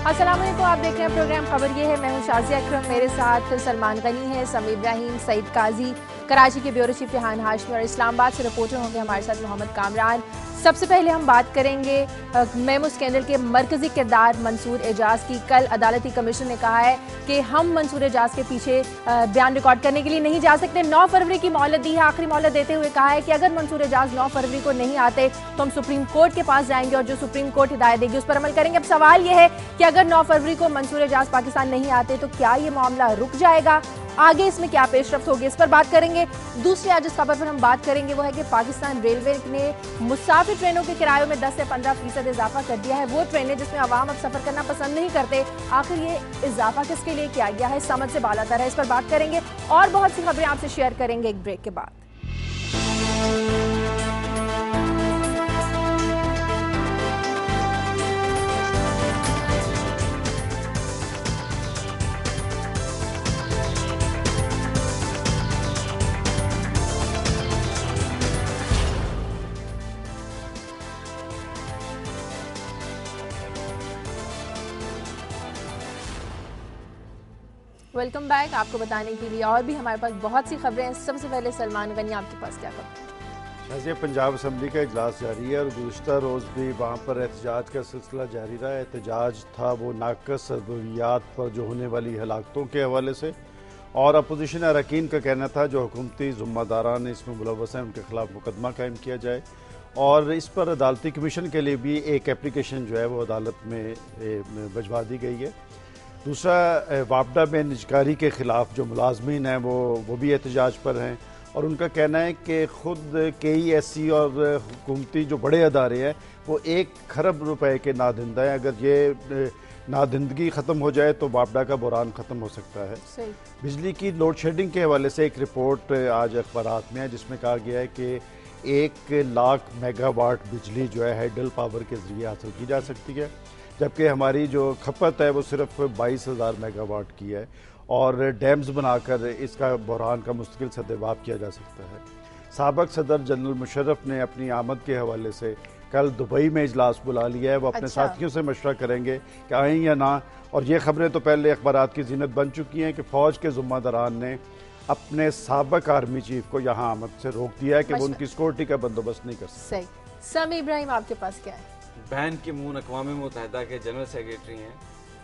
अस्सलाम वालेकुम, आप देख रहे हैं प्रोग्राम खबर ये है। मैं हूं शाजिया अकरम, मेरे साथ सलमान गनी है, समी इब्राहिम, सईद काजी, कराची के ब्यूरो चीफ रिहान हाशमी और इस्लामाबाद से रिपोर्टर होंगे हमारे साथ मोहम्मद कामरान। सबसे पहले हम बात करेंगे मेमो स्कैंडल के मरकजी किरदार मंसूर एजाज की। कल अदालती कमीशन ने कहा है कि हम मंसूर एजाज के पीछे बयान रिकॉर्ड करने के लिए नहीं जा सकते। 9 फरवरी की मोहलत दी है, आखिरी मोहलत देते हुए कहा है कि अगर मंसूर एजाज 9 फरवरी को नहीं आते तो हम सुप्रीम कोर्ट के पास जाएंगे और जो सुप्रीम कोर्ट हिदायत देगी उस पर अमल करेंगे। अब सवाल यह है कि अगर 9 फरवरी को मंसूर एजाज पाकिस्तान नहीं आते तो क्या ये मामला रुक जाएगा, आगे इसमें क्या पेशरफ्त होगी, इस पर बात करेंगे। दूसरी आज इस खबर पर हम बात करेंगे वो है कि पाकिस्तान रेलवे ने मुसाफिर ट्रेनों के किरायों में 10 से 15% इजाफा कर दिया है। वो ट्रेनें जिसमें आवाम अब सफर करना पसंद नहीं करते, आखिर ये इजाफा किसके लिए किया गया है, समझ से बालातर है, इस पर बात करेंगे और बहुत सी खबरें आपसे शेयर करेंगे एक ब्रेक के बाद। Welcome back. आपको बताने के लिए और भी हमारे पास बहुत सी खबरें हैं। सबसे पहले सलमान गनी, आपके पास क्या खबर? शाजिया, पंजाब असम्बली का इजलास जारी है और गुज़िश्ता रोज़ भी वहाँ पर एहतजाज का सिलसिला जारी रहा। एहतजाज था वो नाकस अदवियात पर जो होने वाली हलाकतों के हवाले से, और अपोजिशन अरकान का कहना था जो हुकूमती ज़िम्मेदारान इसमें मुलव्वस हैं उनके खिलाफ मुकदमा कायम किया जाए। और इस पर अदालती कमीशन के लिए भी एक एप्लीकेशन जो है वो अदालत में भिजवा दी गई है। दूसरा, वापडा में निजकारी के ख़िलाफ़ जो मुलाजमीन हैं वो भी एहतजाज पर हैं और उनका कहना है कि ख़ुद KESC और हुकूमती जो बड़े अदारे हैं वो 1 खरब रुपए के नादिंदा हैं। अगर ये नादिंदगी ख़त्म हो जाए तो वापडा का बुरान ख़त्म हो सकता है। बिजली की लोड शेडिंग के हवाले से एक रिपोर्ट आज अखबारात में है जिसमें कहा गया है कि 1 लाख मेगावाट बिजली जो है हाइडल पावर के ज़रिए हासिल की जा सकती है, जबकि हमारी जो खपत है वो सिर्फ 22,000 मेगावाट की है और डैम्स बनाकर इसका बहरान का मुस्तकिल सद्देबाब किया जा सकता है। साबिक़ सदर जनरल मुशर्रफ ने अपनी आमद के हवाले से कल दुबई में इजलास बुला लिया है। वो अपने साथियों से मशवरा करेंगे कि आएँ या ना। और ये खबरें तो पहले अखबारात की जीनत बन चुकी हैं कि फ़ौज के ज़िम्मेदारान ने अपने साबिक़ आर्मी चीफ को यहाँ आमद से रोक दिया है कि वो उनकी सिक्योरिटी का बंदोबस्त नहीं कर सकते। समी इब्राहिम, आपके पास क्या है? बैन की मून अक़वाम मुत्तहिदा के जनरल सेक्रेटरी हैं,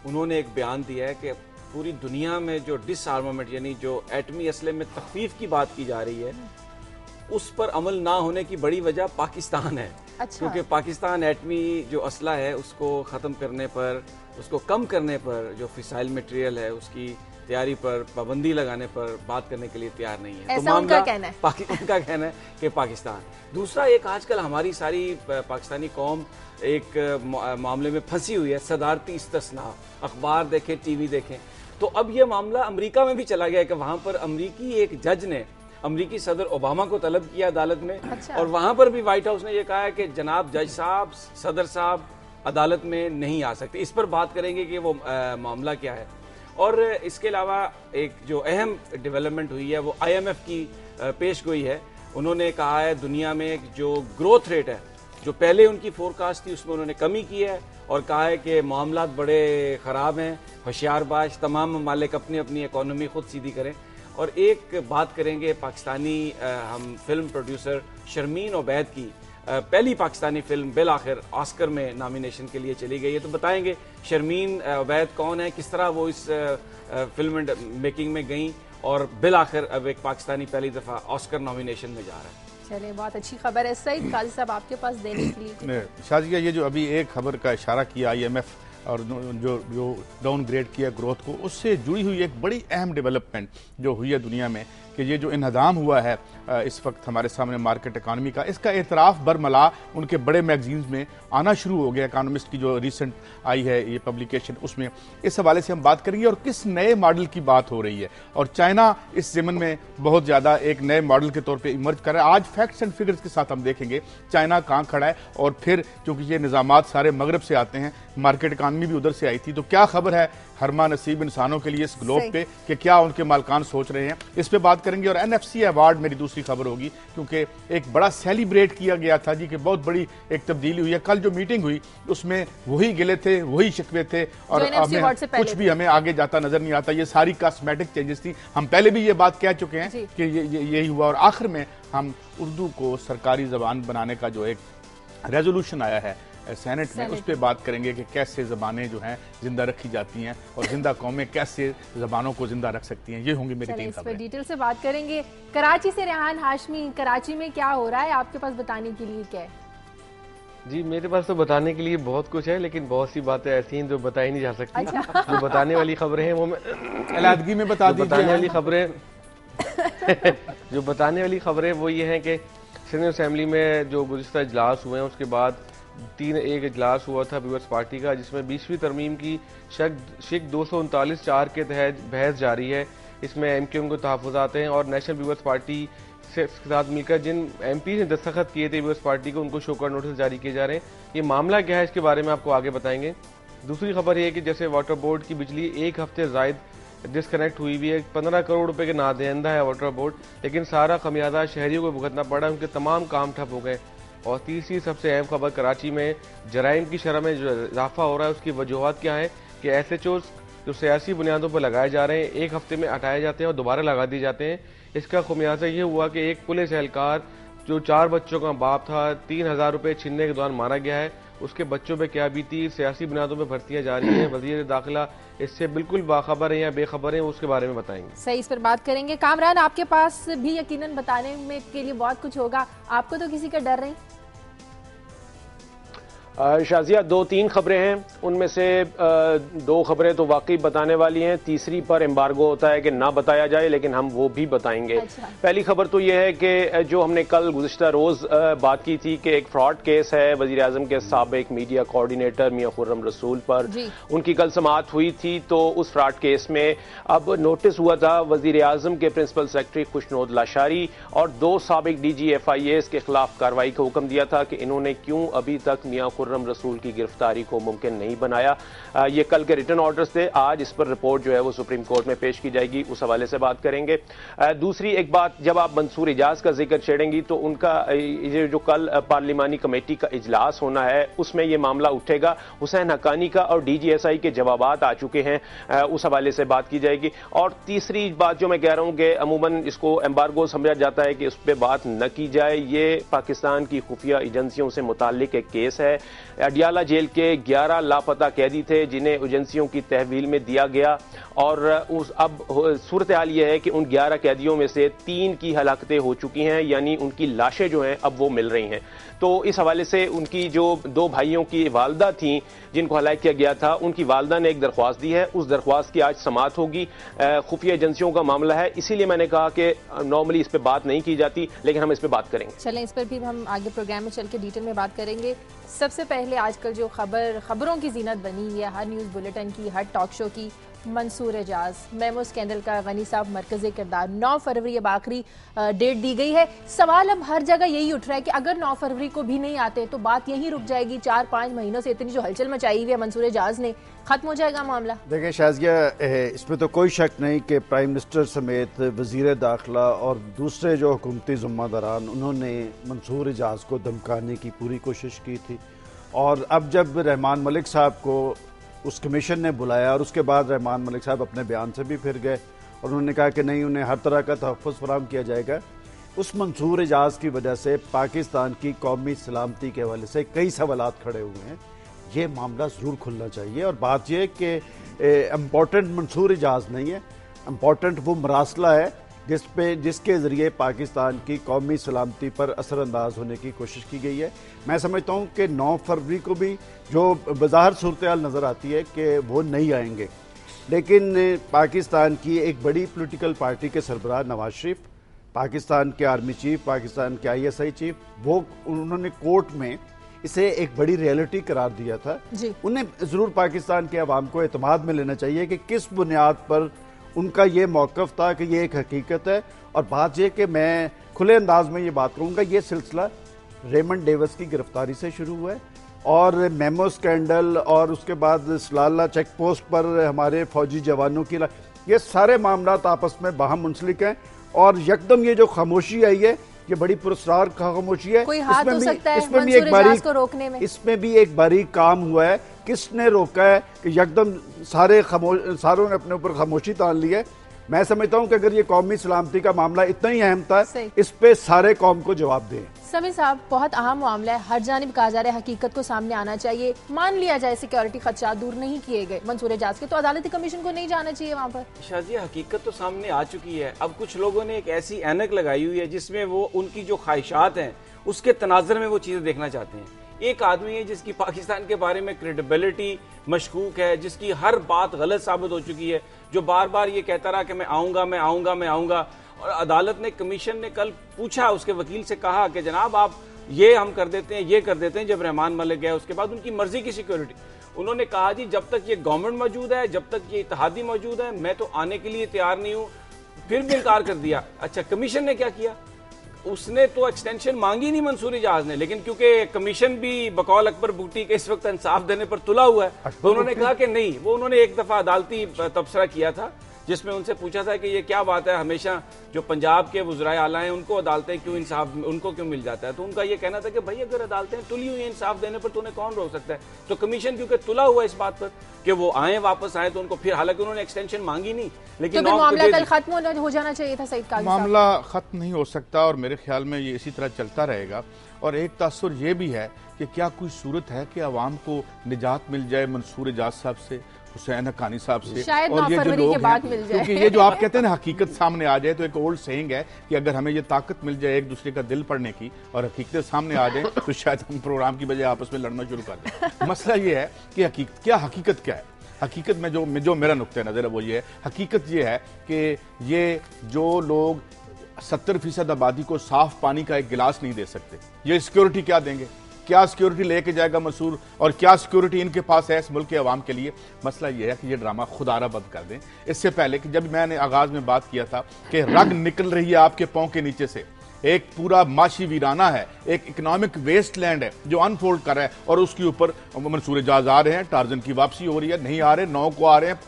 उन्होंने एक बयान दिया है कि पूरी दुनिया में जो डिसआर्मामेंट यानी जो एटमी असले में तखफीफ की बात की जा रही है उस पर अमल ना होने की बड़ी वजह पाकिस्तान है। क्योंकि पाकिस्तान एटमी जो असला है उसको ख़त्म करने पर, उसको कम करने पर, जो फिसाइल मटेरियल है उसकी तैयारी पर पाबंदी लगाने पर बात करने के लिए तैयार नहीं है। तो मामला उनका कहना है कि पाकिस्तान। दूसरा, एक आजकल हमारी सारी पाकिस्तानी कौम एक मामले में फंसी हुई है, सदारती इस्तिस्ना। अखबार देखें, TV देखें, तो अब यह मामला अमेरिका में भी चला गया है कि वहाँ पर अमेरिकी एक जज ने अमेरिकी सदर ओबामा को तलब किया अदालत में। और वहाँ पर भी व्हाइट हाउस ने यह कहा है कि जनाब जज साहब, सदर साहब अदालत में नहीं आ सकते। इस पर बात करेंगे कि वो मामला क्या है। और इसके अलावा एक जो अहम डेवलपमेंट हुई है वो IMF की पेश गोई है। उन्होंने कहा है दुनिया में जो ग्रोथ रेट है, जो पहले उनकी फोरकास्ट थी उसमें उन्होंने कमी की है और कहा है कि मामलात बड़े ख़राब हैं, होशियारबाज तमाम ममालिक अपनी अपनी इकॉनमी खुद सीधी करें। और एक बात करेंगे पाकिस्तानी हम फिल्म प्रोड्यूसर शर्मीन उबैद की पहली पाकिस्तानी फिल्म बिल आखिर ऑस्कर में नॉमिनेशन के लिए चली गई है। तो बताएंगे शर्मीन उबैद कौन है, किस तरह वो इस फिल्म मेकिंग में गई और बिल आखिर अब एक पाकिस्तानी पहली दफ़ा ऑस्कर नॉमिनेशन में जा रहा है। चलिए, बहुत अच्छी खबर है। सईद काजी साहब, आपके पास देने के लिए शाजिया, ये जो अभी एक खबर का इशारा किया IMF और जो डाउनग्रेड किया ग्रोथ को, उससे जुड़ी हुई एक बड़ी अहम डेवलपमेंट जो हुई है दुनिया में कि ये जो इन्हदाम हुआ है इस वक्त हमारे सामने मार्केट इकानमी का, इसका एतराफ़ बरमला उनके बड़े मैगजीन्स में आना शुरू हो गया। इकानमिस्ट की जो रिसेंट आई है ये पब्लिकेशन, उसमें इस हवाले से हम बात करेंगे और किस नए मॉडल की बात हो रही है। और चाइना इस ज़मन में बहुत ज़्यादा एक नए मॉडल के तौर पे इमर्ज कर रहा है। आज फैक्ट्स एंड फिगर्स के साथ हम देखेंगे चाइना कहाँ खड़ा है और फिर क्योंकि ये निज़ामात सारे मगरब से आते हैं, मार्केट इकानमी भी उधर से आई थी, तो क्या खबर है हरमा नसीब इंसानों के लिए इस ग्लोब पे कि क्या उनके मालकान सोच रहे हैं, इस पे बात करेंगे। और NFC अवार्ड मेरी दूसरी खबर होगी, क्योंकि एक बड़ा सेलिब्रेट किया गया था जी कि बहुत बड़ी एक तब्दीली हुई है। कल जो मीटिंग हुई उसमें वही गिले थे, वही शिकवे थे, और कुछ भी हमें आगे जाता नजर नहीं आता। ये सारी कॉस्मेटिक चेंजेस थी। हम पहले भी ये बात कह चुके हैं कि यही हुआ। और आखिर में हम उर्दू को सरकारी जबान बनाने का जो एक रेजोल्यूशन आया है सेनेट में, उस पर बात करेंगे कि कैसे ज़बानें जो हैं जिंदा रखी जाती हैं और जिंदा कौमें कैसे ज़बानों को जिंदा रख सकती हैं। ये होंगी मेरी 3 खबरें। डिटेल से बात करेंगे। कराची से रेहान हाशमी, कराची में क्या हो रहा है आपके पास बताने के लिए क्या है? जी मेरे पास तो बताने के लिए बहुत कुछ है, लेकिन बहुत सी बातें ऐसी हैं जो बताई नहीं जा सकती। अच्छा। जो बताने वाली खबरें हैं वो मैं अलादगी में बता दीजिए। बताने वाली खबरें जो बताने वाली खबरें वो ये हैं कि सिंध असेंबली में जो गुज़िश्ता इजलास हुए हैं उसके बाद एक इजलास हुआ था पीपल्स पार्टी का, जिसमें 20वीं तरमीम की शिक 239(4) के तहत बहस जारी है। इसमें MQM को तहफ़्फ़ुज़ात हैं और नेशनल पीपल्स पार्टी से साथ मिलकर जिन MP ने दस्तखत किए थे पीपल्स पार्टी को, उनको शोकॉज नोटिस जारी किए जा रहे हैं। ये मामला क्या है इसके बारे में आपको आगे बताएंगे। दूसरी खबर ये है कि जैसे वाटर बोर्ड की बिजली 1 हफ्ते ज़ायद डिस्कनेक्ट हुई हुई है। 15 करोड़ रुपए के नादहिंदा है वाटर बोर्ड, लेकिन सारा खमियाजा शहरियों को भुगतना पड़ा, उनके तमाम काम ठप हो गए। और तीसरी सबसे अहम खबर, कराची में जराइम की शरह में जो इजाफा हो रहा है उसकी वजूहत क्या है कि SHOs जो सियासी बुनियादों पर लगाए जा रहे हैं 1 हफ्ते में हटाए जाते हैं और दोबारा लगा दिए जाते हैं। इसका खमियाजा ये हुआ कि एक पुलिस एहलकार जो 4 बच्चों का बाप था 3000 रुपये छीनने के दौरान मारा गया है। उसके बच्चों पे क्या बीती, सियासी बुनियादों पर भर्तियां जारी हैं। वजीर दाखिला इससे बिल्कुल बाखबर है या बेखबर है, उसके बारे में बताएंगे। सही, इस पर बात करेंगे। कामरान, आपके पास भी यकीनन बताने में के लिए बहुत कुछ होगा, आपको तो किसी का डर नहीं? शाजिया 2-3 खबरें हैं, उनमें से 2 खबरें तो वाकई बताने वाली हैं, तीसरी पर एम्बार्गो होता है कि ना बताया जाए, लेकिन हम वो भी बताएंगे। अच्छा। पहली खबर तो यह है कि जो हमने कल गुज़िश्ता रोज़ बात की थी कि एक फ्रॉड केस है वज़ीर आज़म के साबिक मीडिया कोऑर्डिनेटर मियां खुर्रम रसूल पर, उनकी कल समाअत हुई थी। तो उस फ्रॉड केस में अब नोटिस हुआ था वज़ीर आज़म के प्रिंसिपल सेक्रेटरी खुशनोद लाशारी और 2 साबिक DG FIAs के खिलाफ कार्रवाई का हुक्म दिया था कि इन्होंने क्यों अभी तक मियां खुर्रम रसूल की गिरफ्तारी को मुमकिन नहीं बनाया। ये कल के रिटर्न ऑर्डर्स थे, आज इस पर रिपोर्ट जो है वो सुप्रीम कोर्ट में पेश की जाएगी, उस हवाले से बात करेंगे। दूसरी एक बात, जब आप मंसूर इजाज का जिक्र छेड़ेंगी तो उनका ये जो कल पार्लिमानी कमेटी का इजलास होना है उसमें ये मामला उठेगा। हुसैन हक्कानी का और DGSI के जवाबात आ चुके हैं, उस हवाले से बात की जाएगी। और तीसरी बात जो मैं कह रहा हूं कि अमूमन इसको एम्बार्गो समझा जाता है कि उस पर बात न की जाए, ये पाकिस्तान की खुफिया एजेंसियों से मुताल्लिक एक केस है। अडियाला जेल के 11 लापता कैदी थे जिन्हें एजेंसियों की तहवील में दिया गया, और अब सूरत हाल यह है कि उन 11 कैदियों में से 3 की हलाकतें हो चुकी हैं, यानी उनकी लाशें जो हैं अब वो मिल रही हैं। तो इस हवाले से उनकी जो 2 भाइयों की वालदा थी जिनको हलाक किया गया था, उनकी वालदा ने एक दरख्वास्त दी है, उस दरख्वास्त की आज समाअत होगी। खुफिया एजेंसियों का मामला है, इसीलिए मैंने कहा कि नॉर्मली इस पर बात नहीं की जाती, लेकिन हम इस पर बात करेंगे। चलें, इस पर भी हम आगे प्रोग्राम में चल के डिटेल में बात करेंगे। सबसे पहले आजकल जो खबरों की जीनत बनी है, हर न्यूज़ बुलेटिन की, हर टॉक शो की, मंसूर एजाज मेमो स्कैंडल का गनी साहब मरकज़ी किरदार। 9 फरवरी अब आखिरी डेट दी गई है। सवाल अब हर जगह यही उठ रहा है कि अगर 9 फरवरी को भी नहीं आते तो बात यहीं रुक जाएगी। 4-5 महीनों से इतनी जो हलचल मचाई हुई है मंसूर एजाज ने, खत्म हो जाएगा मामला? देखिए शाजिया, इसमें तो कोई शक नहीं कि प्राइम मिनिस्टर समेत वजीर दाखिला और दूसरे जो हुकूमती ज़िम्मेदारान, उन्होंने मंसूर एजाज को धमकाने की पूरी कोशिश की थी। और अब जब रहमान मलिक साहब को उस कमीशन ने बुलाया और उसके बाद रहमान मलिक साहब अपने बयान से भी फिर गए और उन्होंने कहा कि नहीं, उन्हें हर तरह का तहफ़्फ़ुज़ फराहम किया जाएगा। उस मंसूर एजाज की वजह से पाकिस्तान की कौमी सलामती के हवाले से कई सवालात खड़े हुए हैं। ये मामला ज़रूर खुलना चाहिए। और बात यह कि इम्पोर्टेंट मंसूर एजाज नहीं है, इम्पोर्टेंट वो मरासला है जिसके ज़रिए पाकिस्तान की कौमी सलामती पर असरअंदाज होने की कोशिश की गई है। मैं समझता हूँ कि 9 फरवरी को भी जो बज़ाहिर सूरत हाल नज़र आती है कि वो नहीं आएंगे, लेकिन पाकिस्तान की एक बड़ी पॉलिटिकल पार्टी के सरबराह नवाज शरीफ, पाकिस्तान के आर्मी चीफ, पाकिस्तान के ISI चीफ, वो उन्होंने कोर्ट में इसे एक बड़ी रियलिटी करार दिया था। उन्हें ज़रूर पाकिस्तान के अवाम को एतमाद में लेना चाहिए कि किस बुनियाद पर उनका ये मौक़िफ़ था कि ये एक हकीकत है। और बात यह कि मैं खुले अंदाज में ये बात कहूँगा, ये सिलसिला रेमंड डेविस की गिरफ्तारी से शुरू हुआ है और मेमो स्कैंडल और उसके बाद सलाला चेक पोस्ट पर हमारे फौजी जवानों की ये सारे मामला आपस में बाहम मुंसलिक हैं। और यकदम ये जो खामोशी आई है ये बड़ी पुरस्कार खामोशी है। कोई हाथ हो सकता है इसमें भी मंसूर इजाज को रोकने में। इसमें भी एक बारीक काम हुआ है। किसने रोका है कि यकदम सारों ने अपने ऊपर खामोशी तान ली है। मैं समझता हूं कि अगर ये कौमी सलामती का मामला इतना ही अहम था, इस पे सारे कौम को जवाब दें। समीर साहब, बहुत अहम मामला है, हर जानिब कहा जा रहा है हकीकत को सामने आना चाहिए। मान लिया जाए सिक्योरिटी खदशात दूर नहीं किए गए मंसूर इजाज के, तो अदालती कमीशन को नहीं जाना चाहिए वहाँ पर? शाजिया, हकीकत तो सामने आ चुकी है। अब कुछ लोगों ने एक ऐसी ऐनक लगाई हुई है जिसमें वो उनकी जो ख्वाहिशात हैं उसके तनाजर में वो चीज़ें देखना चाहते हैं। एक आदमी है जिसकी पाकिस्तान के बारे में क्रेडिबिलिटी मशकूक है, जिसकी हर बात गलत साबित हो चुकी है, जो बार बार ये कहता रहा कि मैं आऊँगा मैं आऊँगा मैं आऊँगा। और अदालत ने, कमीशन ने कल पूछा, उसके वकील से कहा कि जनाब आप ये हम कर देते हैं, ये कर देते हैं। जब रहमान मलिक गया उसके बाद उनकी मर्जी की सिक्योरिटी, उन्होंने कहा जी जब तक ये गवर्नमेंट मौजूद है, जब तक ये इत्तेहादी मौजूद है, मैं तो आने के लिए तैयार नहीं हूँ। फिर भी इनकार कर दिया। अच्छा, कमीशन ने क्या किया? उसने तो एक्सटेंशन मांगी नहीं मंसूर इजाज ने, लेकिन क्योंकि कमीशन भी बकौल अकबर भुट्टी के इस वक्त इंसाफ देने पर तुला हुआ है, तो उन्होंने कहा कि नहीं। वो उन्होंने एक दफा अदालती तबसरा किया था जिसमें उनसे पूछा था कि ये क्या बात है, हमेशा जो पंजाब के वज़राए आला हैं उनको अदालतें क्यों इंसाफ उनको क्यों मिल जाता है? तो उनका ये कहना था कि भाई अगर अदालतें तुली हुई हैं इंसाफ देने पर तो उन्हें कौन रोक सकता है? तो कमीशन क्योंकि तुला हुआ इस बात पर कि वो आए वापस आए, तो उनको फिर, हालांकि उन्होंने एक्सटेंशन मांगी नहीं, लेकिन तो मामला कल खत्म हो जाना चाहिए था। सईद काजी साहब, मामला खत्म नहीं हो सकता और मेरे ख्याल में ये इसी तरह चलता रहेगा। और एक तासुर ये भी है कि क्या कोई सूरत है कि अवाम को निजात मिल जाए मंसूर इजाज साहब से, हुसैन हक्कानी साहब से, और ये जो लोग हैं, क्योंकि ये जो आप कहते हैं ना हकीकत सामने आ जाए, तो एक ओल्ड सेइंग है कि अगर हमें ये ताकत मिल जाए एक दूसरे का दिल पढ़ने की और हकीकत सामने आ जाए तो शायद हम प्रोग्राम की बजाय आपस में लड़ना शुरू कर दें। मसला ये है कि हकीकत क्या है। हकीकत में जो मेरा नुक्ता नज़र है वो ये है, हकीकत ये है कि ये जो लोग 70% आबादी को साफ पानी का एक गिलास नहीं दे सकते, ये सिक्योरिटी क्या देंगे? क्या सिक्योरिटी लेके जाएगा मंसूर, और क्या सिक्योरिटी इनके पास है इस मुल्क के अवाम के लिए? मसला यह है कि ये ड्रामा खुदारा बंद कर दें। इससे पहले कि जब मैंने आगाज में बात किया था कि रग निकल रही है आपके पांव के नीचे से, एक पूरा माशी वीराना है, एक इकोनॉमिक वेस्ट लैंड है जो अनफोल्ड कर रहा है, और उसके ऊपर मंसूर इजाज आ रहे हैं, टार्जन की वापसी हो रही है, नहीं आ रहे, 9 को आ रहे हैं,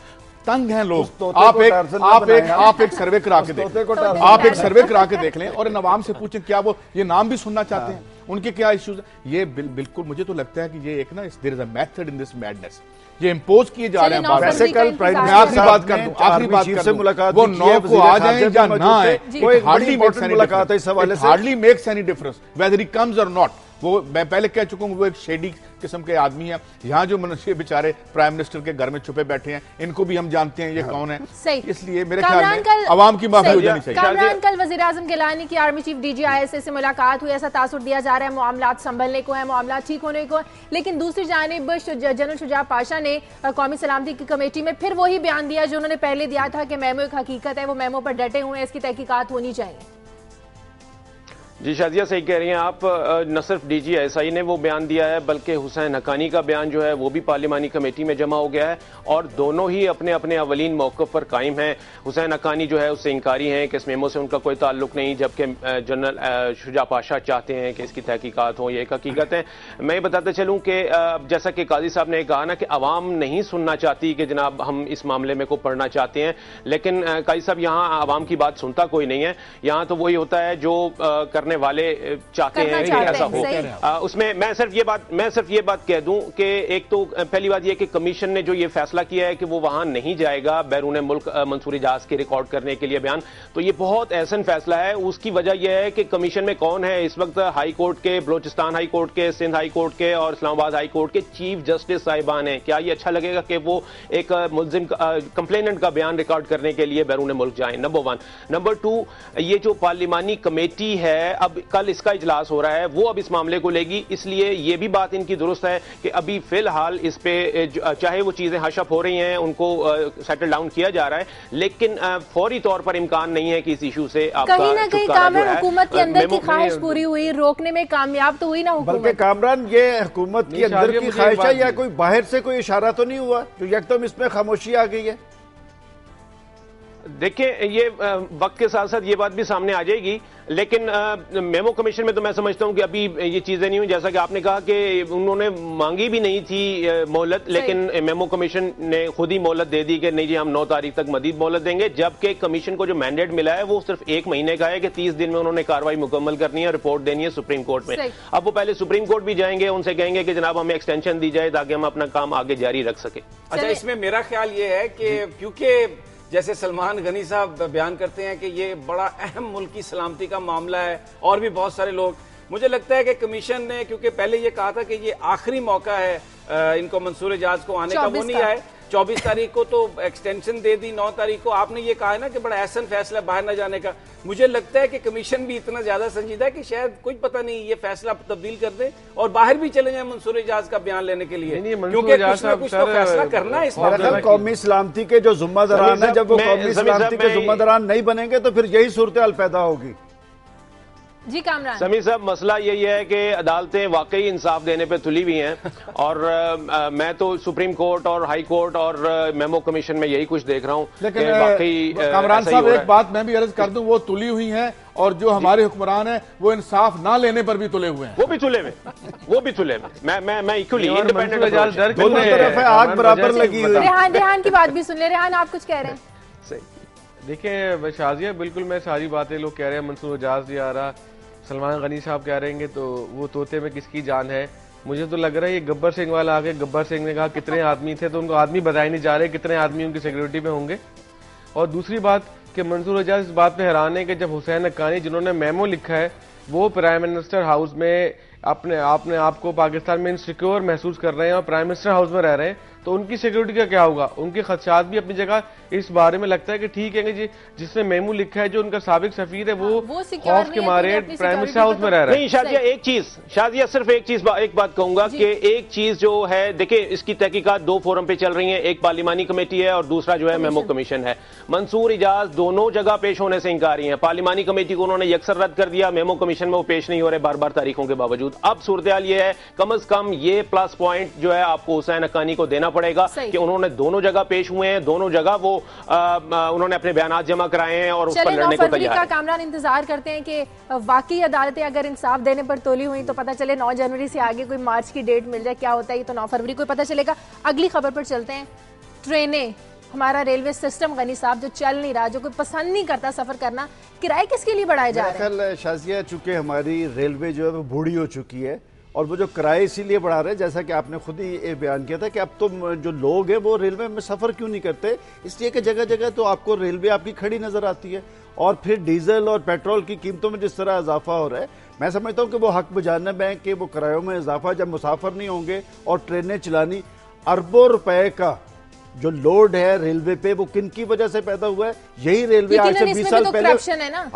तंग हैं लोग। आप एक सर्वे करा के देख लें, आप एक सर्वे करा के देख लें और इन अवाम से पूछें क्या वो ये नाम भी सुनना चाहते हैं, उनके क्या इश्यूज हैं। ये बिल्कुल मुझे तो लगता है कि ये एक ना there is a method in this madness, ये इंपोज किए जा रहे हैं। वैसे कल प्राइम मैं आखिरी बात कर दूं, आखिरी बात से मुलाकात, वो 9 को आ जाए या ना आए, हार्डली मेक्स एनी मुलाकात है इस हवाले से, hardly makes any difference weather he comes और नॉट। वो मैं पहले कह चुका हूं, वो एक शेडी किस्म के आदमी है। यहाँ जो मनुष्य बेचारे प्राइम मिनिस्टर के घर में छुपे बैठे हैं, इनको भी हम जानते हैं ये कौन है। इसलिए मेरे ख्याल में अवाम की माफी हो जानी चाहिए। कामरान, कल वज़ीर-ए-आज़म गिलानी की आर्मी चीफ DGISA से मुलाकात हुई, ऐसा तासुर दिया जा रहा है मामला संभलने को है, मामला ठीक होने को। लेकिन दूसरी जानिब जनरल शुजा पाशा ने कौमी सलामती की कमेटी में फिर वही बयान दिया जो उन्होंने पहले दिया था कि मेमो एक हकीकत है, वो मेमो पर डटे हुए हैं, इसकी तहकीकात होनी चाहिए। जी शाजिया, सही कह रही हैं आप। न सिर्फ DGISA ने वो बयान दिया है, बल्कि हुसैन हक्कानी का बयान जो है वो भी पार्लिमानी कमेटी में जमा हो गया है, और दोनों ही अपने अपने अवलीन मौक़िफ़ पर कायम हैं। हुसैन हक्कानी जो है उससे इंकारी हैं कि इस मेमो से उनका कोई ताल्लुक नहीं, जबकि जनरल शुजा पाशा चाहते हैं कि इसकी तहकीकात हो, ये एक हकीकत है। मैं ये बताते चलूँ कि जैसा कि काजी साहब ने कहा ना कि अवाम नहीं सुनना चाहती कि जनाब हम इस मामले में को पढ़ना चाहते हैं, लेकिन काजी साहब यहाँ अवाम की बात सुनता कोई नहीं है। यहाँ तो वही होता है जो करने वाले चाहते हैं कि ऐसा हो। उसमें मैं सिर्फ ये बात कह दूं कि एक तो पहली बात यह कि कमीशन ने जो ये फैसला किया है कि वो वहां नहीं जाएगा बैरून मुल्क मंसूर इजाज के रिकॉर्ड करने के लिए बयान, तो ये बहुत एहसन फैसला है। उसकी वजह यह है कि कमीशन में कौन है इस वक्त, हाई कोर्ट के, बलोचिस्तान हाई कोर्ट के, सिंध हाई कोर्ट के और इस्लामाबाद हाई कोर्ट के चीफ जस्टिस साहिबान हैं। क्या ये अच्छा लगेगा कि वो एक मुल्जिम कंप्लेनेंट का बयान रिकॉर्ड करने के लिए बैरून मुल्क जाएं? नंबर 1। नंबर 2, ये जो पार्लिमानी कमेटी है, अब कल इसका इजलास हो रहा है, वो अब इस मामले को लेगी, इसलिए ये भी बात इनकी दुरुस्त है कि अभी फिलहाल इस पे चाहे वो चीजें हशप हो रही हैं, उनको सेटल डाउन किया जा रहा है, लेकिन फौरी तौर पर इम्कान नहीं है कि इस इशू से कहीं ना कहीं कामरान हुकूमत के अंदर की ख्वाहिश पूरी हुई, रोकने में कामयाब तो हुई ना हुकूमत। बल्कि कामरान, ये हुकूमत के अंदर की ख्वाहिश है या कोई बाहर से कोई इशारा तो नहीं हुआ जो एकदम इसमें खामोशी आ गई है? देखिए, ये वक्त के साथ साथ ये बात भी सामने आ जाएगी, लेकिन मेमो कमीशन में तो मैं समझता हूं कि अभी ये चीजें नहीं हुई। जैसा कि आपने कहा कि उन्होंने मांगी भी नहीं थी मोहलत, लेकिन मेमो कमीशन ने खुद ही मोहलत दे दी कि नहीं जी हम 9 तारीख तक मजीद मोहलत देंगे, जबकि कमीशन को जो मैंडेट मिला है वो सिर्फ 1 महीने का है कि 30 दिन में उन्होंने कार्रवाई मुकम्मल करनी है, रिपोर्ट देनी है सुप्रीम कोर्ट में। अब वो पहले सुप्रीम कोर्ट भी जाएंगे, उनसे कहेंगे कि जनाब हमें एक्सटेंशन दी जाए ताकि हम अपना काम आगे जारी रख सके। अच्छा, इसमें मेरा ख्याल ये है कि क्योंकि जैसे सलमान गनी साहब बयान करते हैं कि ये बड़ा अहम मुल्क की सलामती का मामला है, और भी बहुत सारे लोग, मुझे लगता है कि कमीशन ने, क्योंकि पहले ये कहा था कि ये आखिरी मौका है इनको मंसूर इजाज को आने का, वो नहीं आए। 24 तारीख को तो एक्सटेंशन दे दी, 9 तारीख को आपने ये कहा है ना कि बड़ा ऐसा फैसला बाहर न जाने का। मुझे लगता है कि कमीशन भी इतना ज्यादा संजीदा है कि शायद कुछ पता नहीं ये फैसला तब्दील कर दे और बाहर भी चले जाए मंसूर इजाज का बयान लेने के लिए, क्योंकि कुछ ना कुछ तो फैसला करना है इस मामले में। कौमी सलामती के जो जिम्मेदारान है, जब वो कौमी सलामती के जिम्मेदारान नहीं बनेंगे तो फिर यही सूरत पैदा होगी। जी कामरान। समी साहब, मसला यही है कि अदालतें वाकई इंसाफ देने पे तुली हुई हैं, और मैं तो सुप्रीम कोर्ट और हाई कोर्ट और मेमो कमीशन में यही कुछ देख रहा हूं। लेकिन वाकई कामरान साहब, एक बात मैं भी अर्ज कर दूं, वो तुली हुई हैं, और जो हमारे हुक्मरान हैं वो इंसाफ ना लेने पर भी तुले हुए हैं। वो भी तुले में, वो भी तुले में। मैं इक्वली इंडिपेंडेंट, दोनों तरफ है, आग बराबर लगी हुई है। रेहान की बात भी सुन ले। रेहान, आप कुछ कह रहे हैं? देखिए शाजिया, बिल्कुल मैं सारी बातें लोग कह रहे हैं मंसूर इजाज नहीं आ रहा, सलमान गनी साहब कह रहे हैं तो वो तोते में किसकी जान है। मुझे तो लग रहा है ये गब्बर सिंह वाला आगे, गब्बर सिंह ने कहा कितने आदमी थे तो उनको आदमी बताए नहीं जा रहे कितने आदमी उनकी सिक्योरिटी में होंगे। और दूसरी बात कि मंसूर इजाज इस बात पे हैरान है कि जब हुसैन हक्कानी जिन्होंने मेमो लिखा है वो प्राइम मिनिस्टर हाउस में अपने आप को पाकिस्तान में इनसिक्योर महसूस कर रहे हैं और प्राइम मिनिस्टर हाउस में रह रहे हैं, तो उनकी सिक्योरिटी का क्या होगा? उनके खदशात भी अपनी जगह। इस बारे में लगता है कि ठीक है कि जिसने मेमू लिखा है, जो उनका साबिक सफीर है, वो खौफ के मारे प्राइम मिनिस्टर हाउस में रह रहा है। नहीं शाजिया, सिर्फ एक बात कहूंगा कि एक चीज जो है, देखिए इसकी तहकीकात 2 फोरम पे चल रही है, एक पार्लिमानी कमेटी है और दूसरा जो है मेमो कमीशन है। मंसूर इजाज दोनों जगह पेश होने से इंकारी है। पार्लिमानी कमेटी को उन्होंने यकसर रद्द कर दिया, मेमो कमीशन में वो पेश नहीं हो रहे बार बार तारीखों के बावजूद। अब सूरत हाल ये है, कम अज कम ये प्लस पॉइंट जो है आपको हुसैन हक्कानी को देना पड़ेगा कि उन्होंने दोनों जगह पेश हुए हैं, दोनों जगह वो उन्होंने अपने बयान जमा कराए हैं और उस पर लड़ने को तैयार हैं। कामरान इंतजार करते हैं कि वाकई अदालतें अगर इंसाफ देने पर तोली हुई तो पता चले 9 जनवरी से आगे कोई मार्च की डेट मिल जाए, क्या होता है ये तो 9 फरवरी को पता चलेगा। अगली खबर पर चलते हैं। ट्रेनें, हमारा रेलवे सिस्टम गनी साहब जो चल नहीं रहा, जो कोई पसंद नहीं करता सफर करना, किराए किसके लिए बढ़ाए जा रहे हैं? शाजिया, चूंकि हमारी रेलवे जो है वो बूढ़ी हो चुकी है और वो जो किराए इसीलिए बढ़ा रहे हैं, जैसा कि आपने खुद ही ये बयान किया था कि अब तो जो लोग हैं वो रेलवे में सफ़र क्यों नहीं करते, इसलिए कि जगह जगह तो आपको रेलवे आपकी खड़ी नज़र आती है, और फिर डीजल और पेट्रोल की कीमतों में जिस तरह इजाफा हो रहा है, मैं समझता हूँ कि वो हक बजानब है कि वो किरायों में इजाफा, जब मुसाफिर नहीं होंगे और ट्रेनें चलानी, अरबों रुपए का जो लोड है रेलवे पे, वो किन की वजह से पैदा हुआ है? यही रेलवे आज से 20 साल पहले,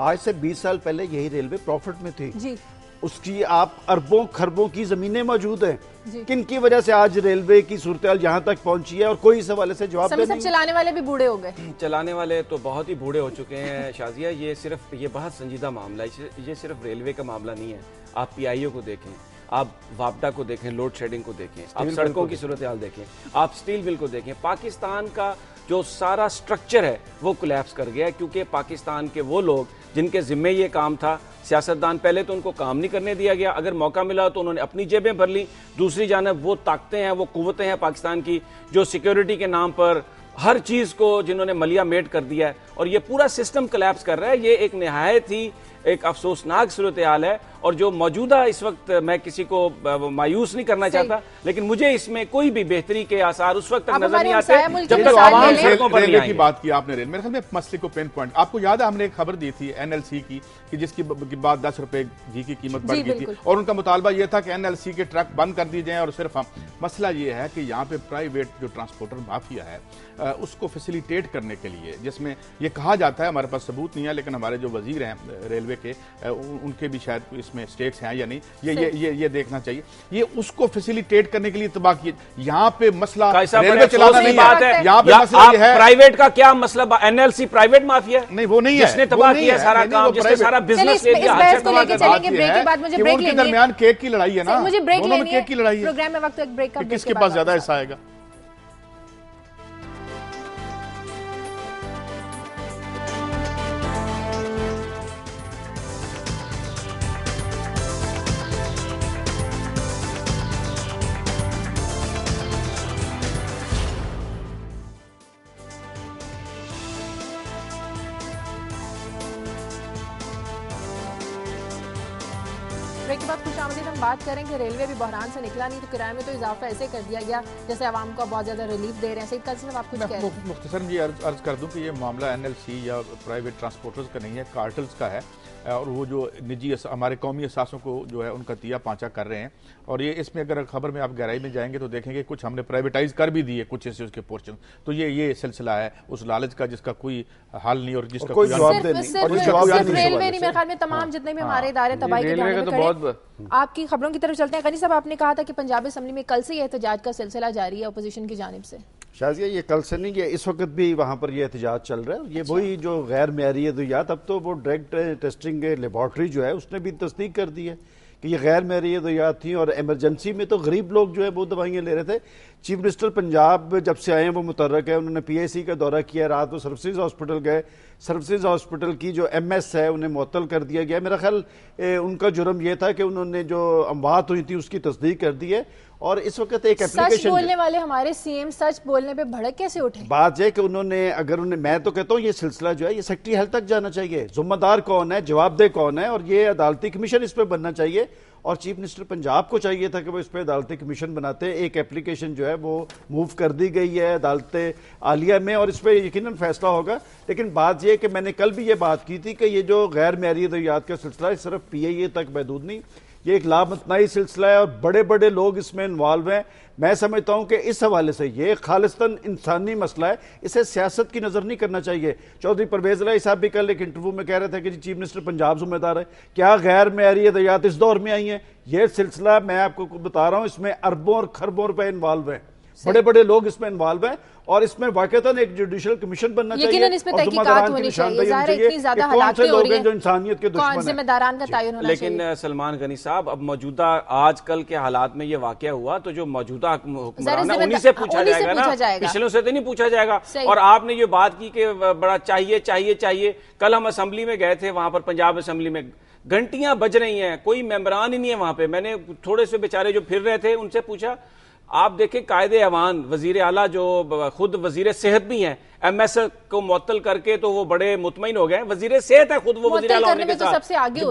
आज से 20 साल पहले यही रेलवे प्रॉफिट में थी जी। उसकी आप अरबों खरबों की जमीनें मौजूद हैं, किन की वजह से आज रेलवे की सूरत यहाँ तक पहुंची है और कोई इस हवाले से जवाब नहीं। चलाने वाले भी बूढ़े हो गए, चलाने वाले तो बहुत ही बूढ़े हो चुके हैं शाजिया। ये बहुत संजीदा मामला है, ये सिर्फ रेलवे का मामला नहीं है। आप पीआईओ को देखें, आप वापडा को देखें, लोड शेडिंग को देखें, आप सड़कों की सूरत हाल देखें, आप स्टील बिल को देखें। पाकिस्तान का जो सारा स्ट्रक्चर है वो कोलैप्स कर गया है, क्योंकि पाकिस्तान के वो लोग जिनके जिम्मे ये काम था, सियासतदान, पहले तो उनको काम नहीं करने दिया गया, अगर मौका मिला तो उन्होंने अपनी जेबें भर ली। दूसरी जानब वो ताकतें हैं, वो कुव्वतें हैं पाकिस्तान की, जो सिक्योरिटी के नाम पर हर चीज़ को जिन्होंने मलिया मेट कर दिया है, और ये पूरा सिस्टम कोलैप्स कर रहा है। ये एक निहायत ही एक अफसोसनाक सूरत हाल है, और जो मौजूदा इस वक्त, मैं किसी को मायूस नहीं करना चाहता, लेकिन मुझे इसमें कोई भी बेहतरी के आसार उस वक्त तक नजर नहीं आते जब तक आवाम सड़कों पर नहीं आएंगे। की बात की आपने रेल, मेरे ख्याल में मसले को पिन पॉइंट, आपको याद है हमने एक खबर दी थी एनएलसी की कि जिसकी बाद 10 रुपए घी की कीमत बढ़ गई थी, और उनका मुतालबा यह था कि एनएलसी के ट्रक बंद कर दिए जाएं और सिर्फ हम। मसला यह है कि यहाँ पे प्राइवेट जो ट्रांसपोर्टर माफिया है उसको फैसिलिटेट करने के लिए, जिसमें यह कहा जाता है, हमारे पास सबूत नहीं है, लेकिन हमारे जो वजीर हैं रेलवे के, उनके भी शायद इसमें स्टेक्स हैं या नहीं, ये देखना चाहिए। ये उसको फैसिलिटेट करने के लिए तबाह किए। यहाँ पे मसला रेलवे चलाना नहीं है, यहाँ पे मसला ये है प्राइवेट का क्या मसला? एनएलसी प्राइवेट माफिया नहीं, वो नहीं है, जिसने तबाह किया सारा काम, जिसने सारा बिजनेस ले लिया। उनके दरमियान केक की लड़ाई है ना, मुझे ब्रेक दोनों में केक की लड़ाई है। प्रोग्राम में वक्त एक ब्रेक का, किसके पास ज्यादा हिस्सा आएगा? ब्रेक के बाद खुशामदीद हम बात करेंगे रेलवे भी बहरान से निकला नहीं तो किराए में तो इजाफा ऐसे कर दिया गया जैसे आवाम को बहुत ज्यादा रिलीफ दे रहे हैं। सईद काजी साहब आप कुछ कह रहे हैं? मुख्तसर ये अर्ज कर दूं कि ये मामला NLC या प्राइवेट ट्रांसपोर्टर्स का नहीं है, कार्टल्स का है। और वो जो निजी हमारे कौमी असासों को जो है उनका तिया पांचा कर रहे हैं। और ये इसमें अगर खबर में आप गहराई में जाएंगे तो देखेंगे कुछ हमने प्राइवेटाइज कर भी दिए कुछ ऐसे उसके पोर्शन। तो ये सिलसिला है उस लालच का जिसका कोई हाल नहीं और जिसका कोई जवाब नहीं। रेलवे नहीं, मेरे ख्याल में तमाम जितने भी हमारे इदारे तबाही के ध्यान। आपकी खबरों की तरफ चलते हैं। गनी साहब, आपने कहा था कि पंजाब असेंबली में कल से ये एहतजाज का सिलसिला जारी है अपोजिशन की जानिब से। शाजिया, ये कल से नहीं, ये इस वक्त भी वहाँ पर ये एहतजाज चल रहा है। ये वही जो गैर मेयारी अद्वियात, अब तो वो डायरेक्ट टेस्टिंग लेबॉर्ट्री जो है उसने भी तस्दीक कर दी है कि ये गैर मेयारी अद्वियात थी। और इमरजेंसी में तो गरीब लोग जो है वो दवाइयाँ ले रहे थे। चीफ मिनिस्टर पंजाब जब से आए हैं वो मुतर्रक है, उन्होंने PIC का दौरा किया, रात को सर्विसेज हॉस्पिटल गए। सर्विसेज हॉस्पिटल की जो MS है उन्हें मुअत्तल कर दिया गया। मेरा ख्याल उनका जुर्म यह था कि उन्होंने जो अमवात हुई थी उसकी तस्दीक कर दी है। और इस वक्त एक एप्लीकेशन, सच बोलने वाले हमारे CM सच बोलने पे भड़क कैसे उठे? बात यह कि उन्होंने अगर उन्हें, मैं तो कहता हूँ ये सिलसिला जो है ये सेक्रेटरी हेल्थ तक जाना चाहिए। जिम्मेदार कौन है, जवाबदेह कौन है, और ये अदालती कमीशन इस पर बनना चाहिए। और चीफ मिनिस्टर पंजाब को चाहिए था कि वो इस पर अदालती कमीशन बनाते। एक एप्लीकेशन जो है वो मूव कर दी गई है अदालत आलिया में और इस पर यकीनन फैसला होगा। लेकिन बात यह कि मैंने कल भी ये बात की थी कि ये जो गैर मेयारी अद्वियात का सिलसिला है सिर्फ PIA तक महदूद नहीं, ये एक लामतनाई सिलसिला है और बड़े बड़े लोग इसमें इन्वॉल्व हैं। मैं समझता हूं कि इस हवाले से ये खालिस्तन इंसानी मसला है, इसे सियासत की नजर नहीं करना चाहिए। चौधरी परवेज इलाही साहब भी कल एक इंटरव्यू में कह रहे थे कि जी चीफ मिनिस्टर पंजाब जिम्मेदार है। क्या गैर मेयारी अद्वियात इस दौर में आई हैं? ये सिलसिला मैं आपको बता रहा हूं, इसमें अरबों और खरबों रुपए इन्वॉल्व हैं, बड़े बड़े लोग इसमें इन्वॉल्व हैं। और इसमें वाकईतन एक जुडिशियल कमीशन बनना चाहिए, इस पे तहकीकात होनी चाहिए। इतनी ज्यादा हालातें हो रही हैं, जो इंसानियत के दुश्मन हैं, जिम्मेदारान का तयन होना चाहिए। लेकिन सलमान गनी साहब, अब मौजूदा आजकल के हालात में ये वाकया हुआ तो जो मौजूदा हुक्मरान है उन्हीं से पूछा जाएगा ना, पिछलों से तो नहीं पूछा जाएगा। और आपने ये बात की कि बड़ा चाहिए चाहिए चाहिए। कल हम असेंबली में गए थे, वहां पर पंजाब असेंबली में घंटियां बज रही हैं, कोई मेंबरान ही नहीं है वहां पे। मैंने थोड़े से बेचारे जो फिर रहे थे उनसे पूछा, आप देखें कायदे अवान वजीर आला जो खुद वजीर सेहत भी हैं, MS को मुअत्तल करके तो वो बड़े मुतमईन हो गए। वजीर सेहत है खुद वो, वजीर आला होने के साथ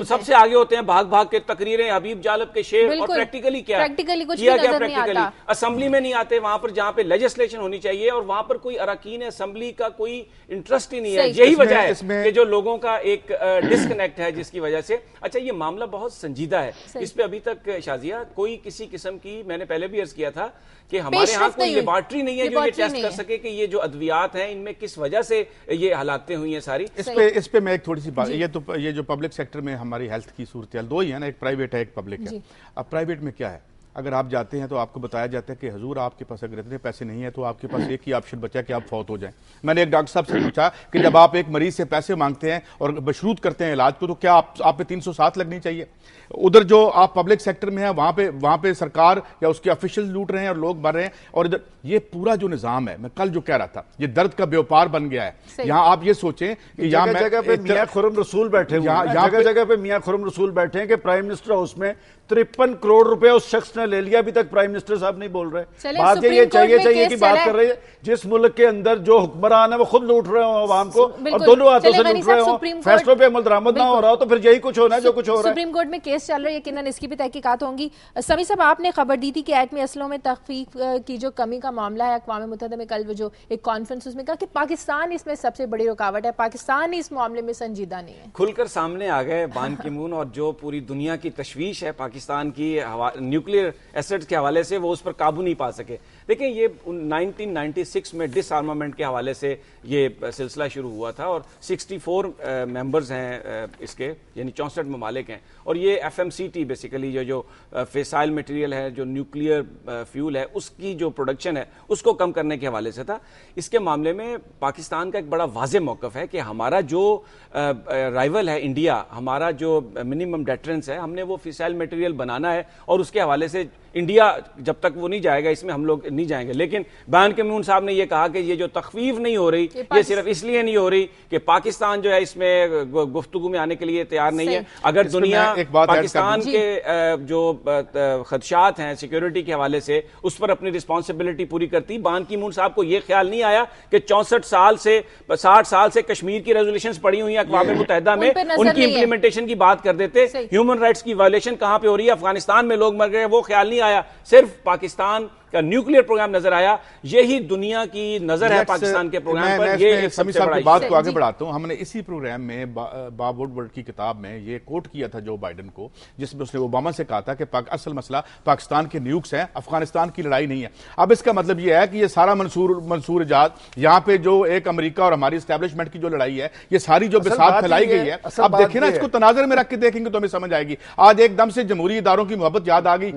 सबसे आगे होते हैं, भाग भाग के तकरीरें, हबीब जालब के शेर। और प्रैक्टिकली क्या किया गया? प्रैक्टिकली असेंबली में नहीं आते, वहां पर जहां पे लेजिस्लेशन होनी चाहिए और वहां पर कोई अरकान असेंबली का कोई इंटरेस्ट ही नहीं है। यही वजह है कि जो लोगों का एक डिस्कनेक्ट है जिसकी वजह से। अच्छा, ये मामला बहुत संजीदा है, इस पे अभी तक शाजिया कोई किसी किस्म की, मैंने पहले भी अर्ज किया था कि हमारे यहाँ कोई लेबॉर्ट्री नहीं है जो ये टेस्ट कर सके कि ये जो अद्वियात हैं इनमें किस वजह से ये हालातें हुई हैं सारी। इस पे मैं एक थोड़ी सी बात, ये जो पब्लिक सेक्टर में हमारी हेल्थ की सूरत दो ही है ना, एक प्राइवेट है एक पब्लिक है। अब प्राइवेट में क्या है, अगर आप जाते हैं तो आपको बताया जाता है कि हुजूर आपके पास अगर इतने पैसे नहीं है तो आपके पास एक ही ऑप्शन बचा कि आप फौत हो जाएं। मैंने एक डॉक्टर साहब से पूछा कि जब आप एक मरीज से पैसे मांगते हैं और मशरूत करते हैं इलाज को, तो क्या आप पे 307 लगनी चाहिए? उधर जो आप पब्लिक सेक्टर में है वहां पे सरकार या उसके ऑफिशियल लूट रहे हैं और लोग मर रहे हैं। और इधर ये पूरा जो निजाम है, मैं कल जो कह रहा था, ये दर्द का व्यापार बन गया है। यहाँ आप ये सोचें कि यहाँ जगह पे मियां खुर्रम रसूल बैठे हुए हैं, जगह जगह पे मियां खुर्रम रसूल बैठे हैं कि प्राइम मिनिस्टर हाउस में 53 करोड़ रुपए उस शख्स ने ले लिया। अभी तक प्राइम मिनिस्टर साहब नहीं बोल रहे। बात ये चाहिए की बात कर रही है, जिस मुल्क के अंदर जो हुक्मरान है वो खुद लूट रहे हो आवाम को और दोनों हाथों से लूट रहे हो, फैसलों पे अमल दरामद ना हो रहा हो, तो फिर यही कुछ होना है जो कुछ हो रहा है। सुप्रीम कोर्ट में केस चल रहा है, यकीनन इसकी भी तहकीकात होंगी। समी साहब, आपने खबर दी थी कि एटमी असलों में तख्फीफ की जो कमी का मामला है, अक़वाम मुत्तहिदा में कल जो एक कॉन्फ्रेंस उसमें कहा कि पाकिस्तान इसमें सबसे बड़ी रुकावट है, पाकिस्तान इस मामले में संजीदा नहीं है। खुलकर सामने आ गए बान की मून, और जो पूरी दुनिया की तशवीश है पाकिस्तान की न्यूक्लियर एसेट्स के हवाले से, वो उस पर काबू नहीं पा सके। देखिए, ये 1996 में डिसआर्मामेंट के हवाले से ये सिलसिला शुरू हुआ था और 64 मेंबर्स हैं इसके, यानी 64 ममालिक हैं। और ये FMCT बेसिकली जो फिसाइल मटेरियल है, जो न्यूक्लियर फ्यूल है, उसकी जो प्रोडक्शन है उसको कम करने के हवाले से था। इसके मामले में पाकिस्तान का एक बड़ा वाज़ेह मौक़िफ़ है कि हमारा जो राइवल है इंडिया, हमारा जो मिनिमम डेटरेंस है, हमने वो फिसाइल मटेरियल बनाना है और उसके हवाले से इंडिया जब तक वो नहीं जाएगा इसमें हम लोग नहीं जाएंगे। लेकिन बैन की-मून साहब ने ये कहा कि ये जो तखफीफ नहीं हो रही ये सिर्फ इसलिए नहीं हो रही कि पाकिस्तान जो है इसमें गुफ्तगू में आने के लिए तैयार नहीं है। अगर दुनिया पाकिस्तान के जो खदशात हैं सिक्योरिटी के हवाले से उस पर अपनी रिस्पॉन्सिबिलिटी पूरी करती, बान की मून साहब को यह ख्याल नहीं आया कि 64 साल से 60 साल से कश्मीर की रेजोल्यूशंस पड़ी हुई हैं अक़वाम मुत्तहिदा में, उनकी इंप्लीमेंटेशन की बात कर देते। ह्यूमन राइट्स की वायलेशन कहां पे हो रही है, अफगानिस्तान में लोग मर गए, वो ख्याल नहीं आया, सिर्फ पाकिस्तान का न्यूक्लियर प्रोग्राम नजर आया। यही दुनिया की नजर है पाकिस्तान के प्रोग्राम पर। ये सबसे बड़ी बात को आगे बढ़ाता हूं। हमने इसी प्रोग्राम में बॉब वुडवर्ड की किताब में ये कोट किया था जो बाइडेन को, जिसमें उसने ओबामा से कहा था कि असल मसला पाकिस्तान के न्यूक्स है, अफगानिस्तान की लड़ाई नहीं है। अब इसका मतलब यह है कि ये सारा मंसूर इजाद यहाँ पे जो एक अमेरिका और हमारी एस्टैब्लिशमेंट की जो लड़ाई है, ये सारी जो बिसात फैलाई गई है, अब देखिए ना, इसको तनाजर में रख के देखेंगे तो हमें समझ आएगी। आज एकदम से जमहूरी इदारों की मोहब्बत याद आ गई,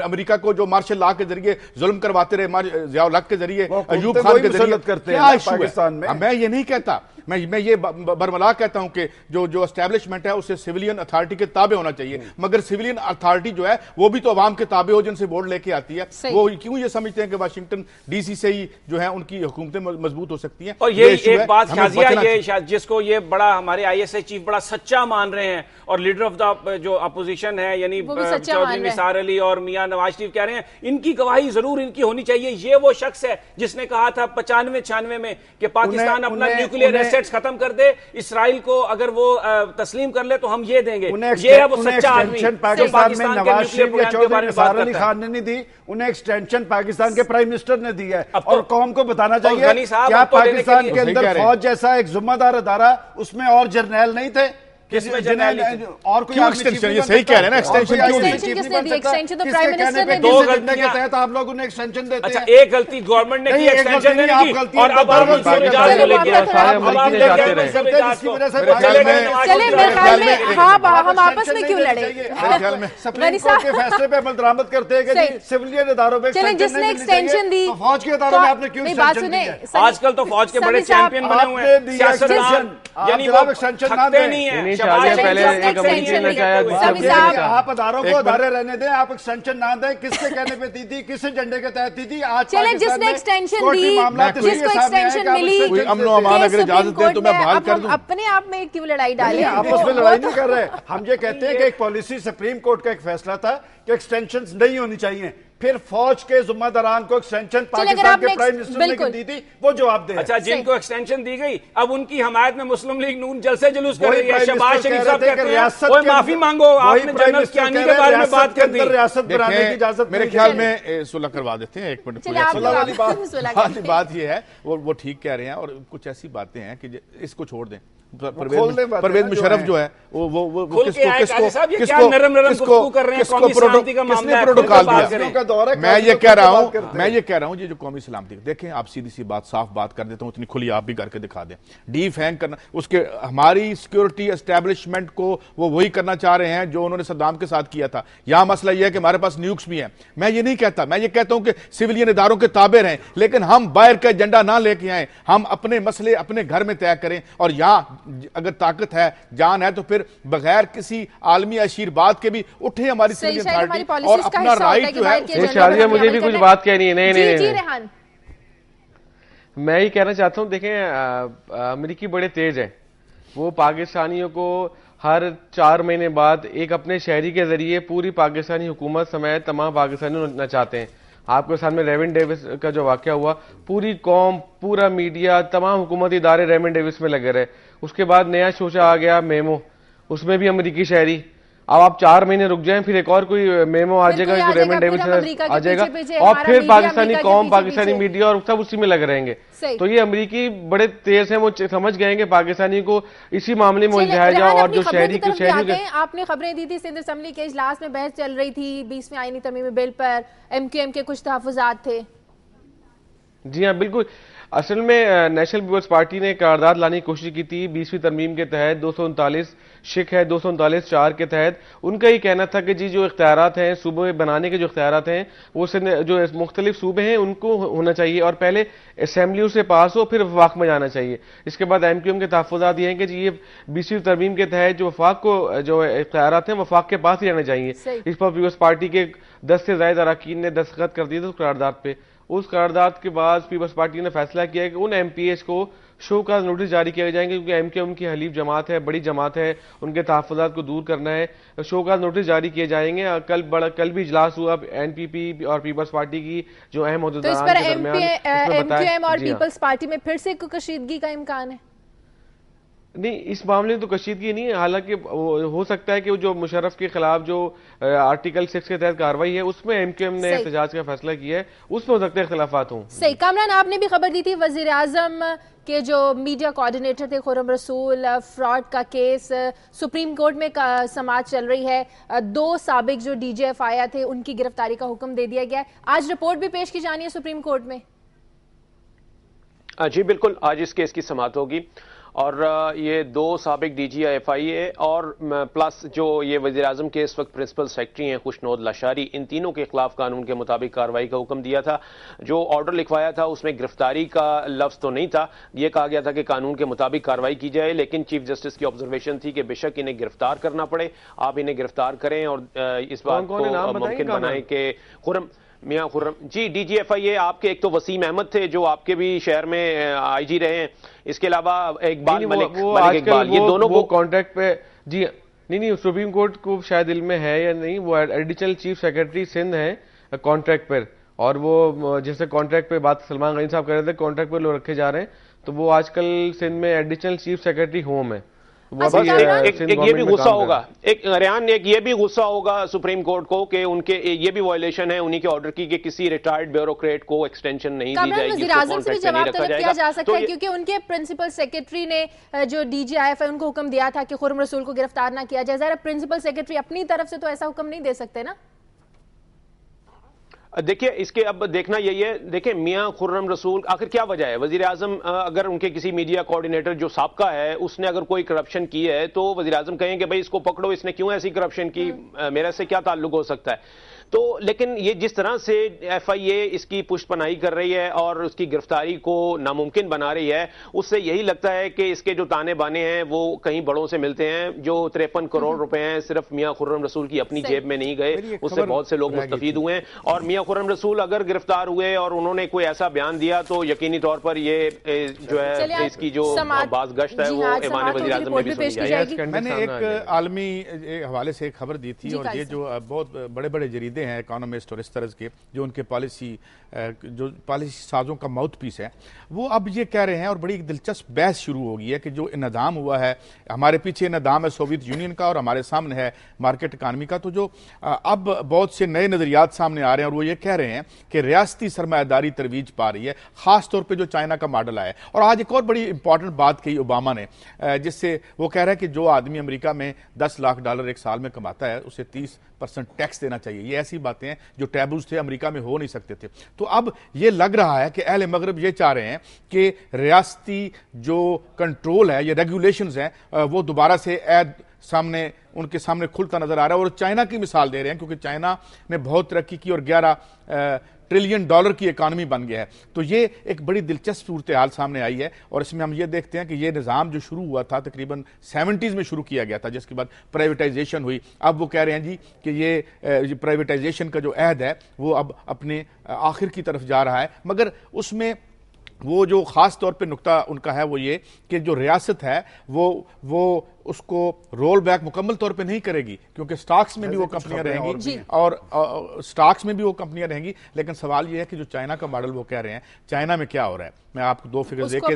अमेरिका को जो मार्शल लॉ के जरिए जुल्म करवाते रहे, ज़िया-उल हक के जरिए, अयूब खान के जरिए करते हैं पाकिस्तान में। मैं ये नहीं कहता, मैं ये बरमला कहता हूं कि जो एस्टैब्लिशमेंट है उसे सिविलियन अथॉरिटी के ताबे होना चाहिए, मगर सिविलियन अथॉरिटी जो है वो भी तो अवाम के ताबे हो जिनसे वोट लेके आती है। वो क्यों ये समझते हैं कि वाशिंगटन डीसी से ही जो है उनकी हुकूमतें मजबूत हो सकती हैं। और ये एक बात शाजिया, ये जिसको ये बड़ा हमारे ISI चीफ बड़ा सच्चा मान रहे हैं और लीडर ऑफ द जो अपोजिशन है यानी चौधरी निसार अली और मियां नवाज शरीफ कह रहे हैं इनकी गवाही जरूर इनकी होनी चाहिए। ये वो शख्स है जिसने कहा था 95-96 में कि पाकिस्तान अपना न्यूक्लियर एसेट्स खत्म कर दे, इसराइल को अगर वो तस्लीम कर ले तो हम ये देंगे। ये है वो सच्चा आदमी जो पाकिस्तान के न्यूक्लियर प्रोग्राम के बारे में बात करता है। खान ने नहीं दी, उन्हें एक्सटेंशन पाकिस्तान के प्राइम मिनिस्टर ने दी है। और कौम को बताना चाहिए क्या पाकिस्तान के अंदर फौज जैसा एक जिम्मेदार अदारा, उसमें और जर्नैल नहीं थे? किसमें जर्नैल और कोई एक्सटेंशन, ये सही कह रहे हैं ना, एक्सटेंशन क्यों दी? किसने दी एक्सटेंशन? तो प्राइम मिनिस्टर ने दी। दो गलतियों के तहत आप लोग उन्हें एक्सटेंशन देते हैं। अच्छा, एक गलती गवर्नमेंट ने की एक्सटेंशन देने की और अब आप चले मेरे ख्याल में हम आपस में क्यों लड़े? सुप्रीम कोर्ट के फैसले पे अमल दरामद करते हैं कि सिविलियन इदारों पे चले जिसने एक्सटेंशन दी फौज के इदारों में आपने क्यों एक्सटेंशन दी? आजकल तो फौज के बड़े चैंपियन बने हुए हैं सियासतदान, यानी वो एक्सटेंशन नहीं है। आप अदारों को अदारे रहने दें, आप एक्सटेंशन ना दें। किसके कहने पे दी थी, किस एजेंडे के तहत दी थी? आज चले जिसने एक्सटेंशन दी, जिसको एक्सटेंशन मिली, अमन व अमान अगर इजाजत दें तो मैं बहाल कर दूं। अपने आप में क्यों लड़ाई डाले? आपस में लड़ाई नहीं कर रहे। हम ये कहते हैं कि एक पॉलिसी सुप्रीम कोर्ट का एक फैसला था कि एक्सटेंशन नहीं होनी चाहिए, फिर फौज के जिम्मेदारान को एक्सटेंशन पाकिस्तान के प्राइम मिनिस्टर ने दी थी, वो जवाब दे। अच्छा, जिनको एक्सटेंशन दी गई अब उनकी हमायत में मुस्लिम लीग नून जलसे जुलूस कर रही है। शहबाज शरीफ साहब कहते हैं ओए माफी मांगो, आपने जनरल कियानी के बारे में बात कर दी। रियासत बनाने की इजाजत मेरे ख्याल में सुलह करवा देते हैं। एक मिनट, बात ये है वो ठीक कह रहे हैं और कुछ ऐसी बातें हैं कि इसको छोड़ दें। परवेज मुशर्रफ जो है वो किसने प्रोटोकॉल दिया? मैं ये कह रहा हूं ये जो कौमी सलामती, देखें आप सीधी सी बात साफ बात कर देता हूं, इतनी खुली आप भी करके दिखा दें। डीफ हैंग करना, उसके हमारी सिक्योरिटी एस्टैब्लिशमेंट को वो वही करना चाह रहे हैं जो उन्होंने सद्दाम के साथ किया था। यहां मसला यह है कि हमारे पास न्यूक्स भी हैं। मैं ये नहीं कहता, मैं ये कहता हूं कि सिविलियन इदारों के ताबे रहें, लेकिन हम बाहर का एजेंडा ना लेके आए, हम अपने मसले अपने घर में तय करें। और यहां अगर ताकत है, जान है, तो फिर बगैर किसी आलमी आशीर्वाद के भी उठे हमारी सिविलियन अथॉरिटी और अपना राइट जो है। मुझे भी कुछ बात कहनी है। नहीं, मैं ही कहना चाहता हूं, देखें अमेरिकी बड़े तेज है, वो पाकिस्तानियों को हर 4 महीने बाद एक अपने शहरी के जरिए पूरी पाकिस्तानी हुकूमत समेत तमाम पाकिस्तानी नचाते हैं। आपके सामने रेवन डेविस का जो वाकया हुआ, पूरी कौम, पूरा मीडिया, तमाम हुकूमती इदारे रेवन डेविस में लगे रहे। उसके बाद नया शोशा आ गया मेमो, उसमें भी अमेरिकी शहरी। अब आप 4 महीने रुक जाएं, फिर एक और कोई मेमो आ जाएगा जो रेमन डेविस आ जाएगा और फिर पाकिस्तानी कौम, पाकिस्तानी मीडिया और सब उसी में लगे रहेंगे। तो ये अमेरिकी बड़े तेज हैं, वो समझ गए कि पाकिस्तानी को इसी मामले में उलझाया जाए। और जो शहरी आपने खबरें दी थी, सिंध असेंबली के इजलास में बहस चल रही थी 20वें आईनी तरमीमी बिल पर, MQM के कुछ तहफुजात थे। जी हाँ, बिल्कुल। असल में नेशनल पीपल्स पार्टी ने करारदाद लाने की कोशिश की थी 20वीं तरमीम के तहत 239 शिक है 239 4 के तहत। उनका ही कहना था कि जी जो इख्तियारात हैं सूबे बनाने के जो इख्तियारात हैं वो जो मुख्तलिफ सूबे हैं उनको होना चाहिए और पहले असेंबलियों से पास हो फिर वफाक में जाना चाहिए। इसके बाद MQM के तहफ़्फ़ुज़ात ये हैं कि जी ये 20वीं तरमीम के तहत जो वफाक को जो इख्तियारात हैं वफाक के पास ही रहने चाहिए। इस पर पीपल्स पार्टी के 10 से ज़ायद अरकान ने दस्तखत कर दिए थे उस करारदाद पे। उस करारदाद के बाद पीपल्स पार्टी ने फैसला किया कि उन MPs को शो का नोटिस जारी किए जाएंगे क्योंकि MQM उनकी हलीफ जमात है, बड़ी जमात है, उनके तहफ़्फ़ुज़ात को दूर करना है। शो का नोटिस जारी किए जाएंगे। कल भी इजलास हुआ NPP और पीपल्स पार्टी की जो अहम होद्देदारान के दरमियान MQM और पीपल्स पार्टी में फिर से कशीदगी का इम्कान है? नहीं, इस मामले में तो कशीदगी नहीं है। हालांकि हो सकता है कि जो मुशर्रफ के खिलाफ जो आर्टिकल 6 के तहत कार्रवाई है उसमें MQM ने एहतजाज का फैसला किया है, उसमें हो सकते हैं इख्तिलाफात हों। सही। कामरान, आपने भी खबर दी थी वजीर आजम के जो मीडिया कोऑर्डिनेटर थे खुर्रम रसूल, फ्रॉड का केस सुप्रीम कोर्ट में समाअत चल रही है। 2 साबिक जो DGFI थे उनकी गिरफ्तारी का हुक्म दे दिया गया है। आज रिपोर्ट भी पेश की जानी है सुप्रीम कोर्ट में। जी बिल्कुल, आज इस केस की समाअत होगी और ये 2 साबिक DGFI और प्लस जो ये वज़ीर आज़म के इस वक्त प्रिंसिपल सेक्रेटरी हैं खुशनोद लाशारी, इन तीनों के खिलाफ कानून के मुताबिक कार्रवाई का हुक्म दिया था। जो ऑर्डर लिखवाया था उसमें गिरफ्तारी का लफ्ज़ तो नहीं था, ये कहा गया था कि कानून के मुताबिक कार्रवाई की जाए, लेकिन चीफ जस्टिस की ऑब्जर्वेशन थी कि बेशक इन्हें गिरफ्तार करना पड़े, आप इन्हें गिरफ्तार करें और इस बात को मुमकिन बनाएं कि मियां खुर्रम जी DGFI आपके एक तो वसीम अहमद थे जो आपके भी शहर में IG रहे हैं, इसके अलावा इकबाल मलिक इकबाल, ये दोनों वो कॉन्ट्रैक्ट पे जी नहीं सुप्रीम कोर्ट को शायद दिल में है या नहीं, वो एडिशनल चीफ सेक्रेटरी सिंध है कॉन्ट्रैक्ट पर, और वो जैसे कॉन्ट्रैक्ट पे बात सलमान गनी साहब कर रहे थे कॉन्ट्रैक्ट पे लोग रखे जा रहे हैं, तो वो आजकल सिंध में एडिशनल चीफ सेक्रेटरी होम है। एक ये भी गुस्सा होगा, एक रेहान एक ये भी गुस्सा होगा सुप्रीम कोर्ट को कि उनके ये भी वायलेशन है उन्हीं के ऑर्डर की कि किसी रिटायर्ड ब्यूरोक्रेट को एक्सटेंशन नहीं दी जाएगी, वज़ीर आज़म से भी जवाब तलब किया जा सकता है क्योंकि उनके प्रिंसिपल सेक्रेटरी ने जो DGFI उनको हुक्म दिया था कि खुर्रम रसूल को गिरफ्तार ना किया जाए। ज़रा प्रिंसिपल सेक्रेटरी अपनी तरफ से तो ऐसा हुक्म नहीं दे सकते ना। देखिए इसके अब देखना यही है, देखिए मियां खुर्रम रसूल आखिर क्या वजह है, वजीर आजम अगर उनके किसी मीडिया कोऑर्डिनेटर जो साबका है उसने अगर कोई करप्शन की है तो वजीर आजम कहें कि भाई इसको पकड़ो, इसने क्यों ऐसी करप्शन की, मेरा से क्या ताल्लुक हो सकता है। तो लेकिन ये जिस तरह से FIA इसकी पुष्टपनाही कर रही है और उसकी गिरफ्तारी को नामुमकिन बना रही है, उससे यही लगता है कि इसके जो ताने बाने हैं वो कहीं बड़ों से मिलते हैं। जो 53 करोड़ रुपए हैं सिर्फ मियां खुर्रम रसूल की अपनी जेब में नहीं गए, उससे बहुत से लोग मुस्तफीद हुए हैं। और मियां खुर्रम रसूल अगर गिरफ्तार हुए और उन्होंने कोई ऐसा बयान दिया तो यकीनी तौर पर ये जो है इसकी जो बाज़गश्त है वो ईमान वज़ीर आज़म में भी सुनी जाएगी। मैंने एक आलमी हवाले से एक खबर दी थी और ये जो बहुत बड़े बड़े जरीदे हैं इकोनॉमिस्ट और इस तरह के जो उनके पॉलिसी साजों का माउथ पीस है, वो अब ये कह रहे हैं और बड़ी दिलचस्प बहस शुरू हो गई है कि जो निज़ाम हुआ है, हमारे पीछे निज़ाम है सोवियत यूनियन का और हमारे सामने है मार्केट इकानमी का, तो जो अब बहुत से नए नज़रियात सामने आ रहे हैं और वो ये कह रहे हैं कि रियासती सरमायादारी तरवीज पा रही है, खास तौर पर जो चाइना का मॉडल आया। और आज एक और बड़ी इंपॉर्टेंट बात कही ओबामा ने, जिससे वो कह रहा है कि जो आदमी अमेरिका में $10 लाख एक साल में कमाता है उसे 30% टैक्स देना चाहिए। ये ऐसी बातें हैं जो टैबूज थे, अमेरिका में हो नहीं सकते थे। तो अब ये लग रहा है कि अहले मगरब ये चाह रहे हैं कि रियासती जो कंट्रोल है, ये रेगुलेशंस हैं, वो दोबारा से सामने उनके सामने खुलता नजर आ रहा है। और चाइना की मिसाल दे रहे हैं क्योंकि चाइना ने बहुत तरक्की की और $11 ट्रिलियन की इकानमी बन गया है। तो ये एक बड़ी दिलचस्प सूरत हाल सामने आई है और इसमें हम ये देखते हैं कि ये निज़ाम जो शुरू हुआ था तकरीबन 70s में शुरू किया गया था, जिसके बाद प्राइवेटाइजेशन हुई। अब वो कह रहे हैं जी कि ये प्राइवेटाइजेशन का जो अहद है वो अब अपने आखिर की तरफ जा रहा है, मगर उसमें वो जो खास तौर पे नुक्ता उनका है वो ये कि जो रियासत है वो उसको रोल बैक मुकम्मल तौर पे नहीं करेगी, क्योंकि स्टॉक्स में भी वो कंपनियां रहेंगी और स्टॉक्स में भी वो कंपनियां रहेंगी। लेकिन सवाल ये है कि जो चाइना का मॉडल वो कह रहे हैं, चाइना में क्या हो रहा है। मैं आपको 2 फिगर देके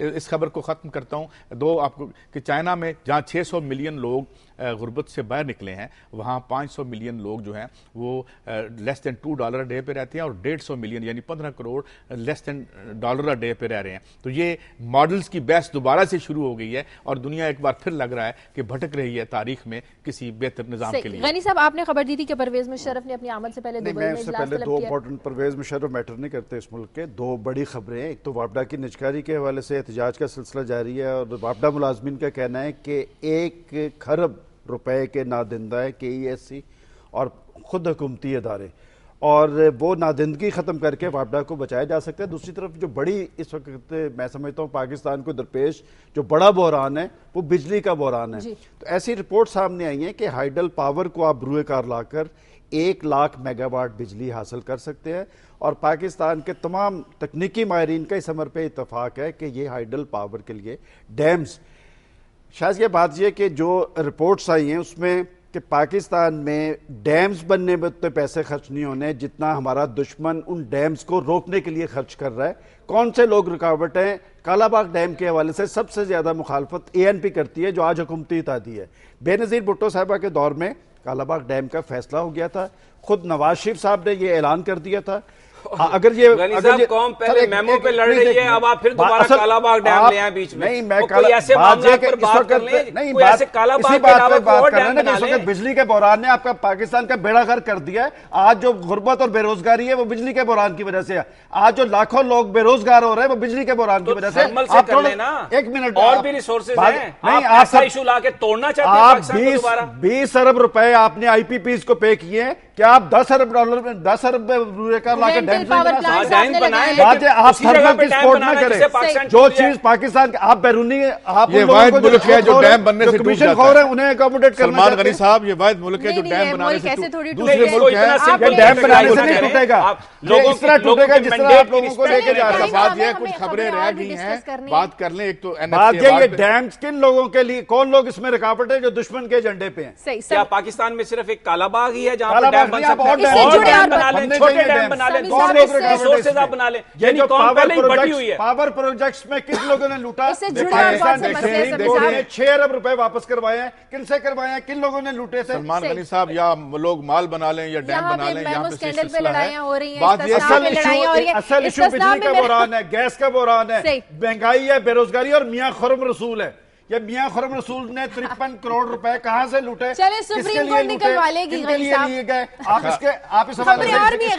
इस खबर को खत्म करता हूं। 2 आपको कि चाइना में जहां 600 मिलियन लोग गुर्बत से बाहर निकले हैं, वहां 500 मिलियन लोग जो हैं वो लेस देन $2 डे पे रहते हैं और 150 मिलियन यानी 15 करोड़ लेस देन $1 डे पे रह रहे हैं। तो ये मॉडल्स की बहस दोबारा से शुरू हो गई है और दुनिया एक बार फिर लग रहा है कि भटक रही है तारीख में किसी बेहतर निजाम के लिए। गनी साहब, आपने खबर दी थी कि परवेज मुशर्रफ ने अपनी आमद से पहले दुबई में इजलास तलब दो किया। इंपॉर्टेंट, परवेज मुशर्रफ मैटर नहीं करते इस मुल्क के, दो बड़ी खबरें हैं। एक तो वापडा की निजकारी के हवाले से एहतजाज का सिलसिला जारी है और वापडा मुलाजमीन का कहना है कि 1 खरब रुपए के नादिंदा है KESC और खुद हुकूमती अदारे, और वो नादिंदगी ख़त्म करके वापडा को बचाया जा सकता है। दूसरी तरफ जो बड़ी इस वक्त मैं समझता हूँ पाकिस्तान को दरपेश जो बड़ा बहरान है वो बिजली का बहरान है। तो ऐसी रिपोर्ट सामने आई है कि हाइडल पावर को आप बरूए कार लाकर 1 लाख मेगावाट बिजली हासिल कर सकते हैं और पाकिस्तान के तमाम तकनीकी माहिरीन का इस अमर पर इतफाक है कि ये हाइडल पावर के लिए डैम्स, शायद ये बात यह कि जो रिपोर्ट्स आई हैं उसमें कि पाकिस्तान में डैम्स बनने में उतने पैसे खर्च नहीं होने जितना हमारा दुश्मन उन डैम्स को रोकने के लिए खर्च कर रहा है। कौन से लोग रुकावट हैं? कालाबाग डैम के हवाले से सबसे ज्यादा मुखालफत ANP करती है जो आज हुकूमती इत्तेहादी है। बेनजीर भुट्टो साहिबा के दौर में कालाबाग डैम का फैसला हो गया था, खुद नवाज शरीफ साहब ने ये ऐलान कर दिया था। अगर ये कौम पहले मेमो पे लड़ रही है, अब आप फिर दोबारा कालाबाग डैम ले आए बीच में। नहीं, मैं कोई ऐसे मामला पर बात कर लें, नहीं, कोई ऐसे कालाबाग के अलावा कोई और डैम बना लें। बिजली के बहरान ने आपका पाकिस्तान का बेड़ा गर्क कर दिया है। आज जो गुर्बत और बेरोजगारी है वो बिजली के बहरान की वजह से है। आज जो लाखों लोग बेरोजगार हो रहे हैं वो बिजली के बहरान की वजह से। आप कर लेना, एक मिनट, और भी रिसोर्सेज हैं। नहीं, आप ऐसा इशू लाके तोड़ना चाहते हैं पाकिस्तान को दोबारा। 20 अरब रुपए आपने IPPs को पे किए, क्या आप 10 अरब डॉलर में 10 अरब लाके डैम आप थर्मल की सपोर्ट ना करें। जो चीज पाकिस्तान के आप बैरूनी आप ये वाहिद मुल्क है जो डैम बनने से डूब जाता है, उन्हें अकोमोडेट करना। सलमान गनी साहब, ये वाहिद मुल्क है जो डैम बनाने से दूसरे मुल्क है डैम बनाने से नहीं टूटेगा, लोग इस तरह टूटेगा जिस तरह आप लोगों को लेके जा रहे हैं। बात ये कुछ खबरें रह गई हैं, बात कर लें। एक तो बात ये डैम्स किन लोगों के लिए, कौन लोग इसमें रुकावट है जो दुश्मन के एजेंडे पे हैं। क्या पाकिस्तान में सिर्फ एक कालाबाग ही है जहां पर डैम बन सकता है? डैम बना लें, छोटे डैम बना लें, रिसोर्सेज आप बना लें। यानी कौन पहले ही बटी हुई है। पावर प्रोजेक्ट्स में किस लोगों ने लूटा? 6 अरब रुपए वापस करवाए हैं, किनसे करवाए हैं, किन लोगों ने लूटे थे? सलमान गनी साहब, या लोग माल बना लें या डैम बना लें, यहाँ पे स्कैंडल पे लड़ाइयां हो रही हैं। बात ये असल इशू बिजली का बहरान है, गैस का बहरान है, महंगाई है, बेरोजगारी और मियां खुर्रम रसूल है। ये मियां खुर्रम रसूल ने 53 करोड़ रुपए कहां से लूटे? चले सुप्रीम कोर्ट निकलवा लेगी गनी साहब। आप इस हवाले से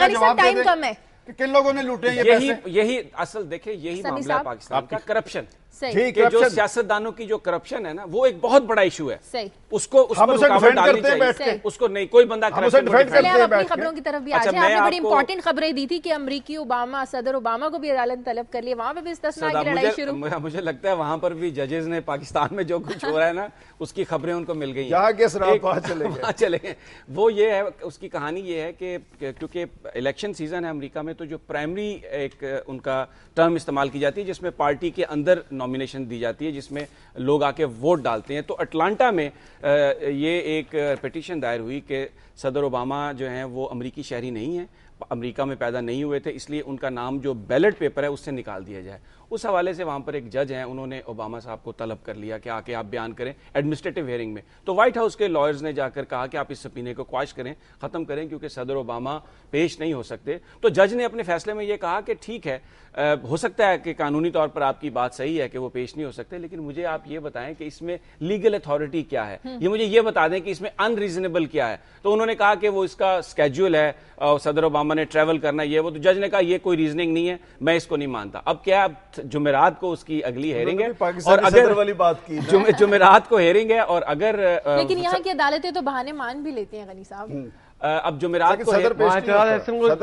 जवाब टाइम कम है कि किन लोगों ने लूटे ये पैसे? यही असल देखिए, यही मामला है पाकिस्तान का, करप्शन। जो सियासतदानों की जो करप्शन है ना, वो एक बहुत बड़ा इशू है। सही, उसको रुकावट डालनी चाहिए। उसको नहीं, कोई बंदा करप्शन को डिफेंड करते हैं। अपनी खबरों की तरफ भी आ जाए। आपने बड़ी इंपॉर्टेंट खबरें दी थी कि अमेरिकी ओबामा, सदर ओबामा को भी अदालत तलब कर लिया, वहां पे भी इस्तिस्ना की लड़ाई शुरू। मुझे लगता है वहां पर भी जजेस ने पाकिस्तान में जो कुछ हो रहा है ना, उसकी खबरें उनको मिल गई हैं। चले गए। वो ये है, उसकी कहानी ये है कि क्योंकि इलेक्शन सीजन है अमेरिका में, तो जो प्राइमरी एक उनका टर्म इस्तेमाल की जाती है जिसमें पार्टी के अंदर नॉमिनेशन दी जाती है, जिसमें लोग आके वोट डालते हैं। तो अटलांटा में ये एक पिटीशन दायर हुई कि सदर ओबामा जो हैं वो अमेरिकी शहरी नहीं है, अमेरिका में पैदा नहीं हुए थे, इसलिए उनका नाम जो बैलेट पेपर है उससे निकाल दिया जाए। उस हवाले से वहां पर एक जज हैं, उन्होंने ओबामा साहब को तलब कर लिया कि आके आप बयान करें एडमिनिस्ट्रेटिव हियरिंग में। तो व्हाइट हाउस के लॉयर्स ने जाकर कहा कि आप इस सबीने को क्वाश करें, खत्म करें, क्योंकि सदर ओबामा पेश नहीं हो सकते। तो जज ने अपने फैसले में यह कहा कि ठीक है, हो सकता है कि कानूनी तौर पर आपकी बात सही है कि वो पेश नहीं हो सकते, लेकिन मुझे आप ये बताएं कि इसमें लीगल अथॉरिटी क्या है, ये मुझे ये बता दें कि इसमें अनरीजनेबल क्या है। तो उन्होंने कहा कि वो इसका स्केड्यूल है, सदर ओबामा ने ट्रैवल करना, ये वो। तो जज ने कहा ये कोई रीजनिंग नहीं है, मैं इसको नहीं मानता। अब क्या, जुमेरात को उसकी अगली हेयरिंग है, और अगर वाली बात की जुमेरात को हेयरिंग है, और अगर लेकिन यहाँ की अदालतें तो बहाने मान भी लेती हैं गनी साहब। अब जुमेरात को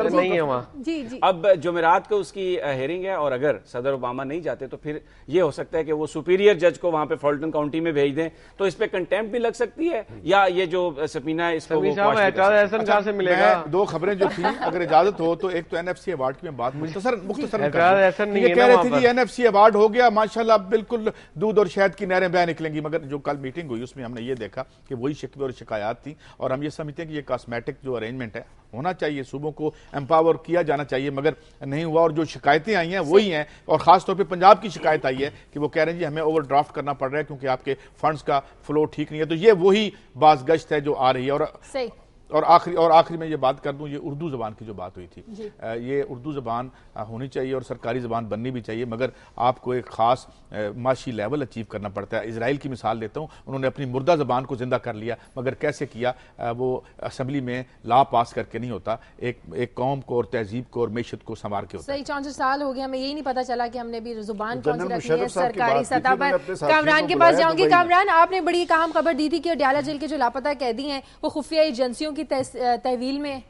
नहीं है वहाँ। जी जी। अब जुमेरात को उसकी हेयरिंग है, और अगर सदर ओबामा नहीं जाते तो फिर ये हो सकता है कि वो सुपीरियर जज को वहां पे फॉल्टन काउंटी में भेज दें, तो इस पे कंटेम्प्ट भी लग सकती है, या ये जो सबीना है इसको कहाँ से मिलेगा? दो खबरें जो थी, अगर इजाजत हो तो एक तो NFC अवार्ड की मैं बात मुख्तसर ये कह रहे थे जी NFC अवार्ड हो गया माशाल्लाह, बिल्कुल दूध और शहद की नहरें बह निकलेंगी, मगर जो कल मीटिंग हुई उसमें हमने ये देखा कि वही शिकवे और शिकायत थी, और हम ये समझते हैं कि ये कॉस्मेटिक जो अरेंजमेंट है होना चाहिए, सूबों को एम्पावर किया जाना चाहिए, मगर नहीं हुआ। और जो शिकायतें आई हैं वही हैं, और खासतौर पे पंजाब की शिकायत आई है कि वो कह रहे हैं जी हमें ओवरड्राफ्ट करना पड़ रहा है क्योंकि आपके फंड्स का फ्लो ठीक नहीं है। तो ये वही बाज़गश्त है जो आ रही है। और और आखिरी में ये बात कर दूं, ये उर्दू ज़बान की जो बात हुई थी, ये उर्दू ज़बान होनी चाहिए और सरकारी ज़बान बननी भी चाहिए, मगर आपको एक ख़ास माशी लेवल अचीव करना पड़ता है। इजराइल की मिसाल देता हूँ, उन्होंने अपनी मुर्दा ज़बान को ज़िंदा कर लिया, मगर कैसे किया? वो असम्बली में लॉ पास करके नहीं होता, एक कौम को और तहजीब को और मैशत को संवार के होता है। सही 64 साल हो गया, हमें यही नहीं पता चला कि हमने भी ज़ुबान कौन सी रखी है सरकारी सतह पर। कामरान के पास जाऊंगी। कामरान, आपने बड़ी अहम खबर दी थी कि अडयाला जेल के जो लापता कैदी हैं वो खुफिया एजेंसियों की तहवील में।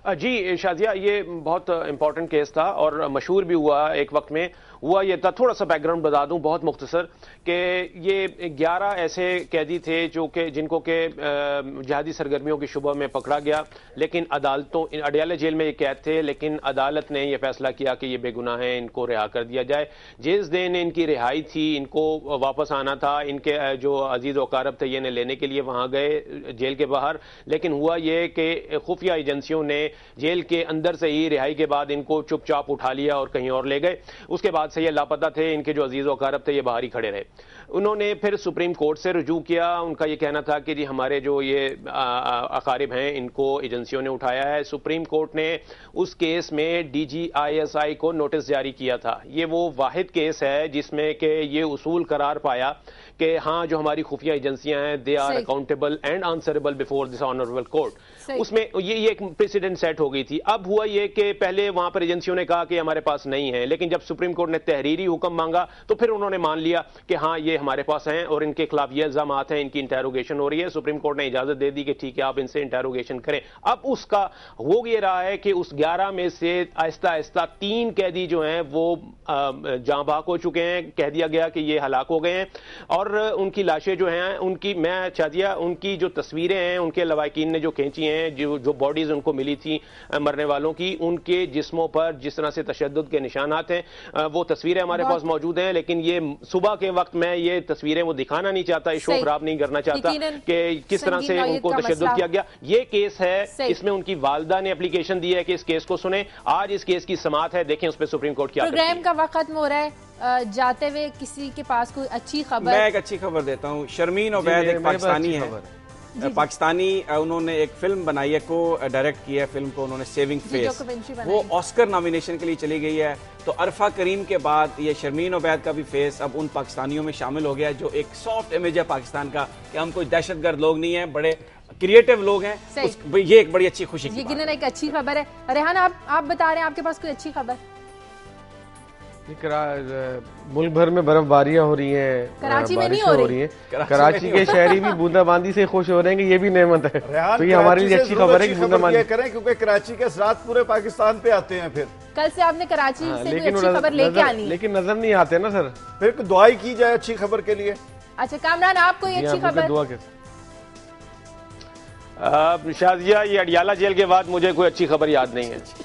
जी शाजिया, ये बहुत इंपॉर्टेंट केस था और मशहूर भी हुआ एक वक्त में। हुआ ये था, थोड़ा सा बैकग्राउंड बता दूं बहुत मुख्तसर, कि ये 11 ऐसे कैदी थे जो कि जिनको के जिहादी सरगर्मियों की शुबह में पकड़ा गया, लेकिन अदालतों, अडयाला जेल में ये कैद थे, लेकिन अदालत ने यह फैसला किया कि ये बेगुनाह हैं, इनको रिहा कर दिया जाए। जिस दिन इनकी रिहाई थी, इनको वापस आना था, इनके जो अजीज वकारब थे ये इन्हें लेने के लिए वहां गए जेल के बाहर, लेकिन हुआ ये कि खुफिया एजेंसियों ने जेल के अंदर से ही रिहाई के बाद इनको चुपचाप उठा लिया और कहीं और ले गए। उसके बाद से ये लापता थे, इनके जो अजीज वकारब थे ये बाहर ही खड़े रहे। उन्होंने फिर सुप्रीम कोर्ट से रुजू किया। उनका ये कहना था कि जी हमारे जो ये अकारिब हैं इनको एजेंसियों ने उठाया है। सुप्रीम कोर्ट ने उस केस में DGISI को नोटिस जारी किया था। ये वो वाहिद केस है जिसमें कि ये उसूल करार पाया कि हाँ, जो हमारी खुफिया एजेंसियां हैं they are accountable and answerable before this honourable court. उसमें ये एक प्रेसिडेंट सेट हो गई थी। अब हुआ ये कि पहले वहां पर एजेंसियों ने कहा कि हमारे पास नहीं है, लेकिन जब सुप्रीम कोर्ट ने तहरीरी हुक्म मांगा तो फिर उन्होंने मान लिया कि हाँ ये हमारे पास हैं और इनके खिलाफ ये इल्जामात हैं, इनकी इंटेरोगेशन हो रही है। सुप्रीम कोर्ट ने इजाजत दे दी कि ठीक है आप इनसे इंटेरोगेशन करें। अब उसका हो ये रहा है कि उस 11 में से आहिस्ता आहिस्ता 3 कैदी जो हैं वो जाँ बाक हो चुके हैं, कह दिया गया कि ये हलाक हो गए हैं और उनकी लाशें जो हैं उनकी, मैं चाह दिया, उनकी जो तस्वीरें हैं उनके लवाकिन ने जो खींची हैं, जो बॉडीज उनको मिली थी मरने वालों की, उनके जिस्मों पर जिस तरह से तशद्दुद के निशानात हैं वो तस्वीरें हमारे पास मौजूद हैं। लेकिन ये सुबह के वक्त मैं ये तस्वीरें वो दिखाना नहीं चाहता, ये शो खराब नहीं करना चाहता कि किस तरह से उनको तशद्दुद किया गया। ये केस है, इसमें उनकी वालदा ने एप्लीकेशन दी है कि इस केस को सुने। आज इस केस की समाअत है, देखें उस पर सुप्रीम कोर्ट क्या करती है। प्रोग्राम का वक्त खत्म हो रहा है, जाते हुए किसी के पास कोई अच्छी खबर? मैं एक अच्छी खबर देता हूँ। शर्मीन ओबैद एक पाकिस्तानी है, पाकिस्तानी, उन्होंने एक फिल्म बनाई है, को डायरेक्ट किया है फिल्म को उन्होंने, सेविंग फेस। वो ऑस्कर नॉमिनेशन के लिए चली गई है। तो अरफा करीम के बाद ये शर्मीन ओबैद का भी फेस अब उन पाकिस्तानियों में शामिल हो गया है जो एक सॉफ्ट इमेज है पाकिस्तान का कि हम कोई दहशतगर्द लोग नहीं है, बड़े क्रिएटिव लोग हैं। ये एक बड़ी अच्छी खुशी की बात है। एक अच्छी खबर है। रेहान, आप बता रहे हैं आपके पास कोई अच्छी खबर? मुल्क भर में बर्फबारियां हो रही हैं, कराची में नहीं हो रही है। कराची के शहरी भी बूंदाबांदी से खुश हो रहे हैं कि ये भी नेमत है। तो ये हमारे लिए अच्छी खबर है कि बूंदाबांदी करें, क्योंकि कराची के असरात पूरे पाकिस्तान पे आते हैं। फिर कल से आपने कराची से भी अच्छी खबर लेके आनी है, लेकिन नजर नहीं आते ना सर। फिर दुआ की जाए अच्छी खबर के लिए। अच्छा कामरान, आप कोई अच्छी खबर? दुआ के शाजिया, ये अडयाला जेल के बाद मुझे कोई अच्छी खबर याद नहीं है।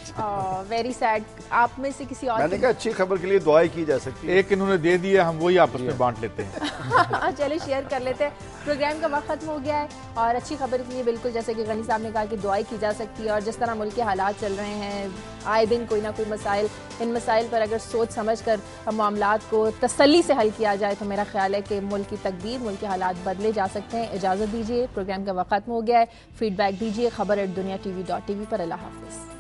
Very sad. आप में से किसी और? मैंने कहा अच्छी खबर के लिए दुआ की जा सकती है। एक इन्होंने दे दिया, हम वही आपस में बांट लेते हैं। चले शेयर कर लेते हैं। प्रोग्राम का वक्त खत्म हो गया है और अच्छी खबर के लिए बिल्कुल जैसे कि गनी साहब ने कहा कि दुआई की जा सकती है। और जिस तरह मुल्क के हालात चल रहे हैं, आए दिन कोई ना कोई मसाइल, इन मसाइल पर अगर सोच समझ कर मामलात को तसल्ली से हल किया जाए तो मेरा ख्याल है कि मुल्क की तकदीर, मुल्क के हालात बदले जा सकते हैं। इजाज़त दीजिए, प्रोग्राम का वक्त खत्म हो गया है। फीडबैक दीजिए खबर@duniatv.tv पर। अल्लाह हाफिज़।